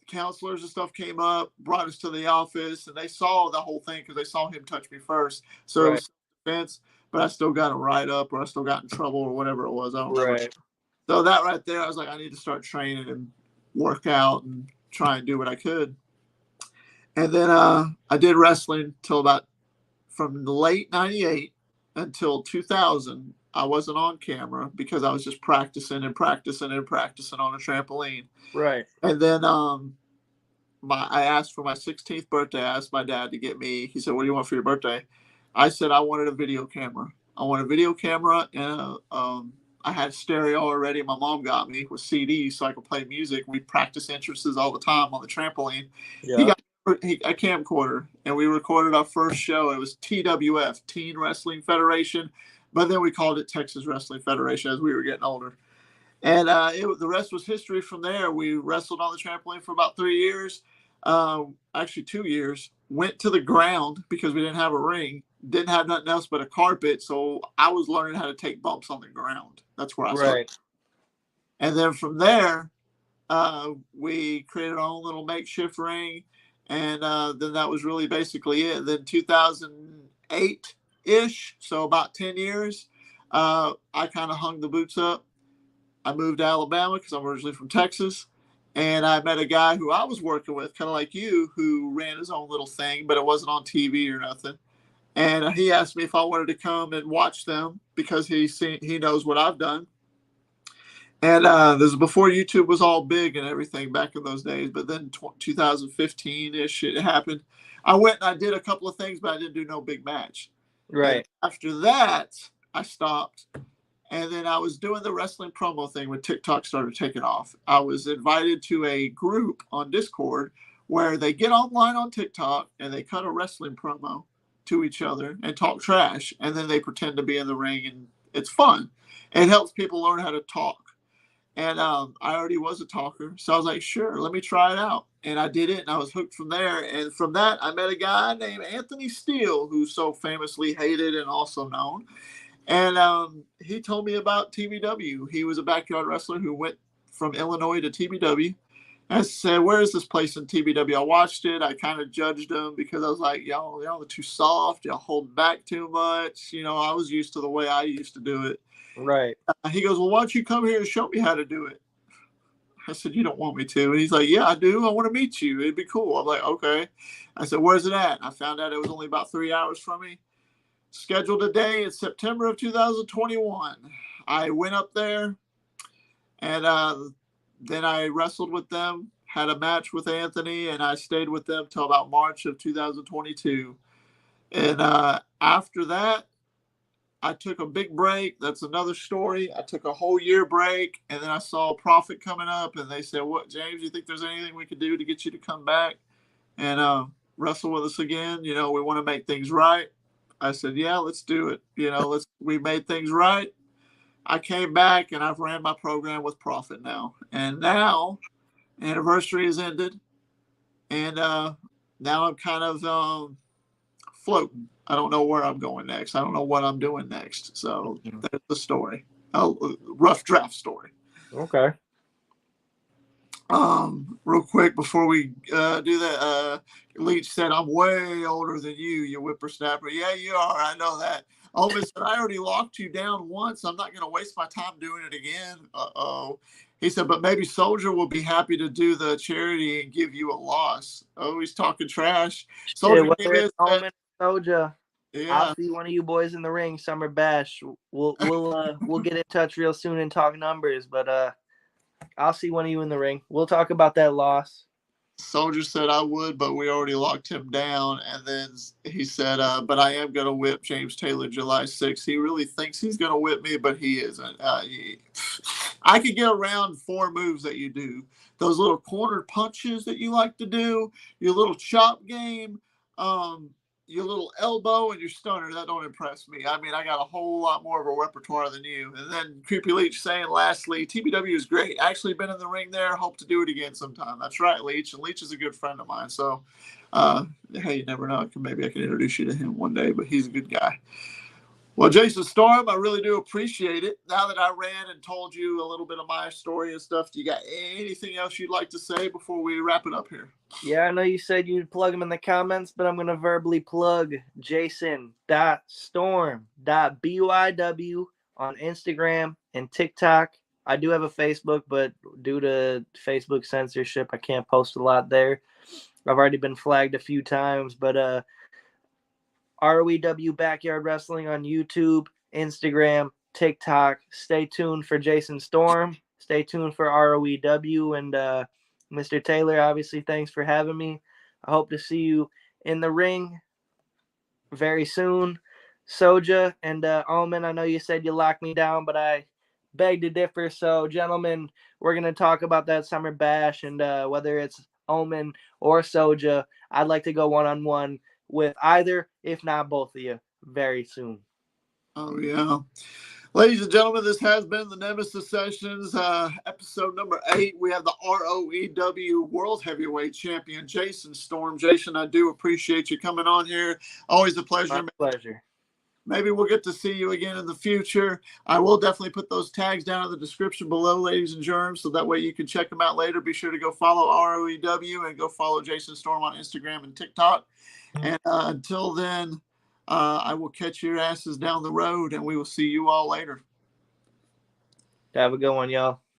Counselors and stuff came up, brought us to the office, and they saw the whole thing because they saw him touch me first. So it was defense, but I still got a write up, or I still got in trouble, or whatever it was. I don't remember. So that right there, I was like, I need to start training and work out and try and do what I could. And then I did wrestling till about from the late '98 until 2000. I wasn't on camera because I was just practicing and practicing and practicing on a trampoline. Right. And then I asked for my 16th birthday. I asked my dad to get me. He said, "What do you want for your birthday?" I said, "I wanted a video camera. I want a video camera, and I had stereo already. My mom got me with CDs so I could play music. We practice entrances all the time on the trampoline." Yeah. He got a camcorder, and we recorded our first show. It was TWF, Teen Wrestling Federation, but then we called it Texas Wrestling Federation as we were getting older. And the rest was history from there. We wrestled on the trampoline for about 3 years, actually 2 years. Went to the ground because we didn't have a ring, didn't have nothing else but a carpet. So I was learning how to take bumps on the ground. That's where I started. Right. And then from there, we created our own little makeshift ring. And then that was really basically it. Then 2008-ish, so about 10 years, I kind of hung the boots up. I moved to Alabama because I'm originally from Texas. And I met a guy who I was working with, kind of like you, who ran his own little thing, but it wasn't on TV or nothing. And he asked me if I wanted to come and watch them because he knows what I've done. And this is before YouTube was all big and everything back in those days. But then 2015-ish, it happened. I went and I did a couple of things, but I didn't do no big match. Right. And after that, I stopped. And then I was doing the wrestling promo thing when TikTok started taking off. I was invited to a group on Discord where they get online on TikTok and they cut a wrestling promo to each other and talk trash. And then they pretend to be in the ring, and it's fun. It helps people learn how to talk. And I already was a talker. So I was like, sure, let me try it out. And I did it, and I was hooked from there. And from that, I met a guy named Anthony Steele, who's so famously hated and also known. And he told me about TBW. He was a backyard wrestler who went from Illinois to TBW. I said, where is this place in TBW? I watched it. I kind of judged them because I was like, y'all are too soft. Y'all hold back too much. You know, I was used to the way I used to do it. Right. He goes, well, why don't you come here and show me how to do it? I said, you don't want me to? And he's like, yeah, I do. I want to meet you. It'd be cool. I'm like, okay. I said, where's it at? I found out it was only about 3 hours from me. Scheduled a day in September of 2021. I went up there, and then I wrestled with them, had a match with Anthony, and I stayed with them till about March of 2022. And after that, I took a big break. That's another story. I took a whole year break, and then I saw Profit coming up, and they said, "What, James? You think there's anything we could do to get you to come back and wrestle with us again? You know, we want to make things right." I said, "Yeah, let's do it. You know, we made things right." I came back, and I've ran my program with Profit now, and now anniversary has ended, and now I'm kind of floating. I don't know where I'm going next. I don't know what I'm doing next. So that's the story. A rough draft story. Okay. Real quick before we do that, Leach said, "I'm way older than you whippersnapper." Yeah, you are. I know that. Omen said, "I already locked you down once. I'm not going to waste my time doing it again." Uh-oh. He said, "But maybe Soldier will be happy to do the charity and give you a loss." Oh, he's talking trash. Soldier, Whether it's Omen or Soja, yeah. I'll see one of you boys in the ring, Summer Bash. We'll get in touch real soon and talk numbers, but I'll see one of you in the ring. We'll talk about that loss. Soldier said I would, but we already locked him down. And then he said, "But I am going to whip James Taylor July 6th. He really thinks he's going to whip me, but he isn't. I could get around 4 moves that you do. Those little corner punches that you like to do, your little chop game, your little elbow, and your stunner. That don't impress me. I mean, I got a whole lot more of a repertoire than you." And then Creepy Leach saying, "Lastly, TBW is great. Actually been in the ring there. Hope to do it again sometime." That's right, Leach. And Leach is a good friend of mine. So, hey, you never know. Maybe I can introduce you to him one day, but he's a good guy. Well, Jason Storm, I really do appreciate it. Now that I ran and told you a little bit of my story and stuff, do you got anything else you'd like to say before we wrap it up here? Yeah, I know you said you'd plug them in the comments, but I'm going to verbally plug jason.storm.byw on Instagram and TikTok. I do have a Facebook, but due to Facebook censorship, I can't post a lot there. I've already been flagged a few times, but ROEW Backyard Wrestling on YouTube, Instagram, TikTok. Stay tuned for Jason Storm. Stay tuned for ROEW. And Mr. Taylor, obviously, thanks for having me. I hope to see you in the ring very soon. Soja and Omen, I know you said you locked me down, but I beg to differ. So, gentlemen, we're going to talk about that Summer Bash, and whether it's Omen or Soja, I'd like to go one-on-one with either, if not both of you, very soon. Oh, yeah. Ladies and gentlemen, this has been the Nemesis Sessions, episode number 8. We have the ROEW World Heavyweight Champion, Jason Storm. Jason, I do appreciate you coming on here. Always a pleasure. My pleasure. Maybe we'll get to see you again in the future. I will definitely put those tags down in the description below, ladies and germs, so that way you can check them out later. Be sure to go follow ROEW and go follow Jason Storm on Instagram and TikTok. And until then, I will catch your asses down the road, and we will see you all later. Have a good one, y'all.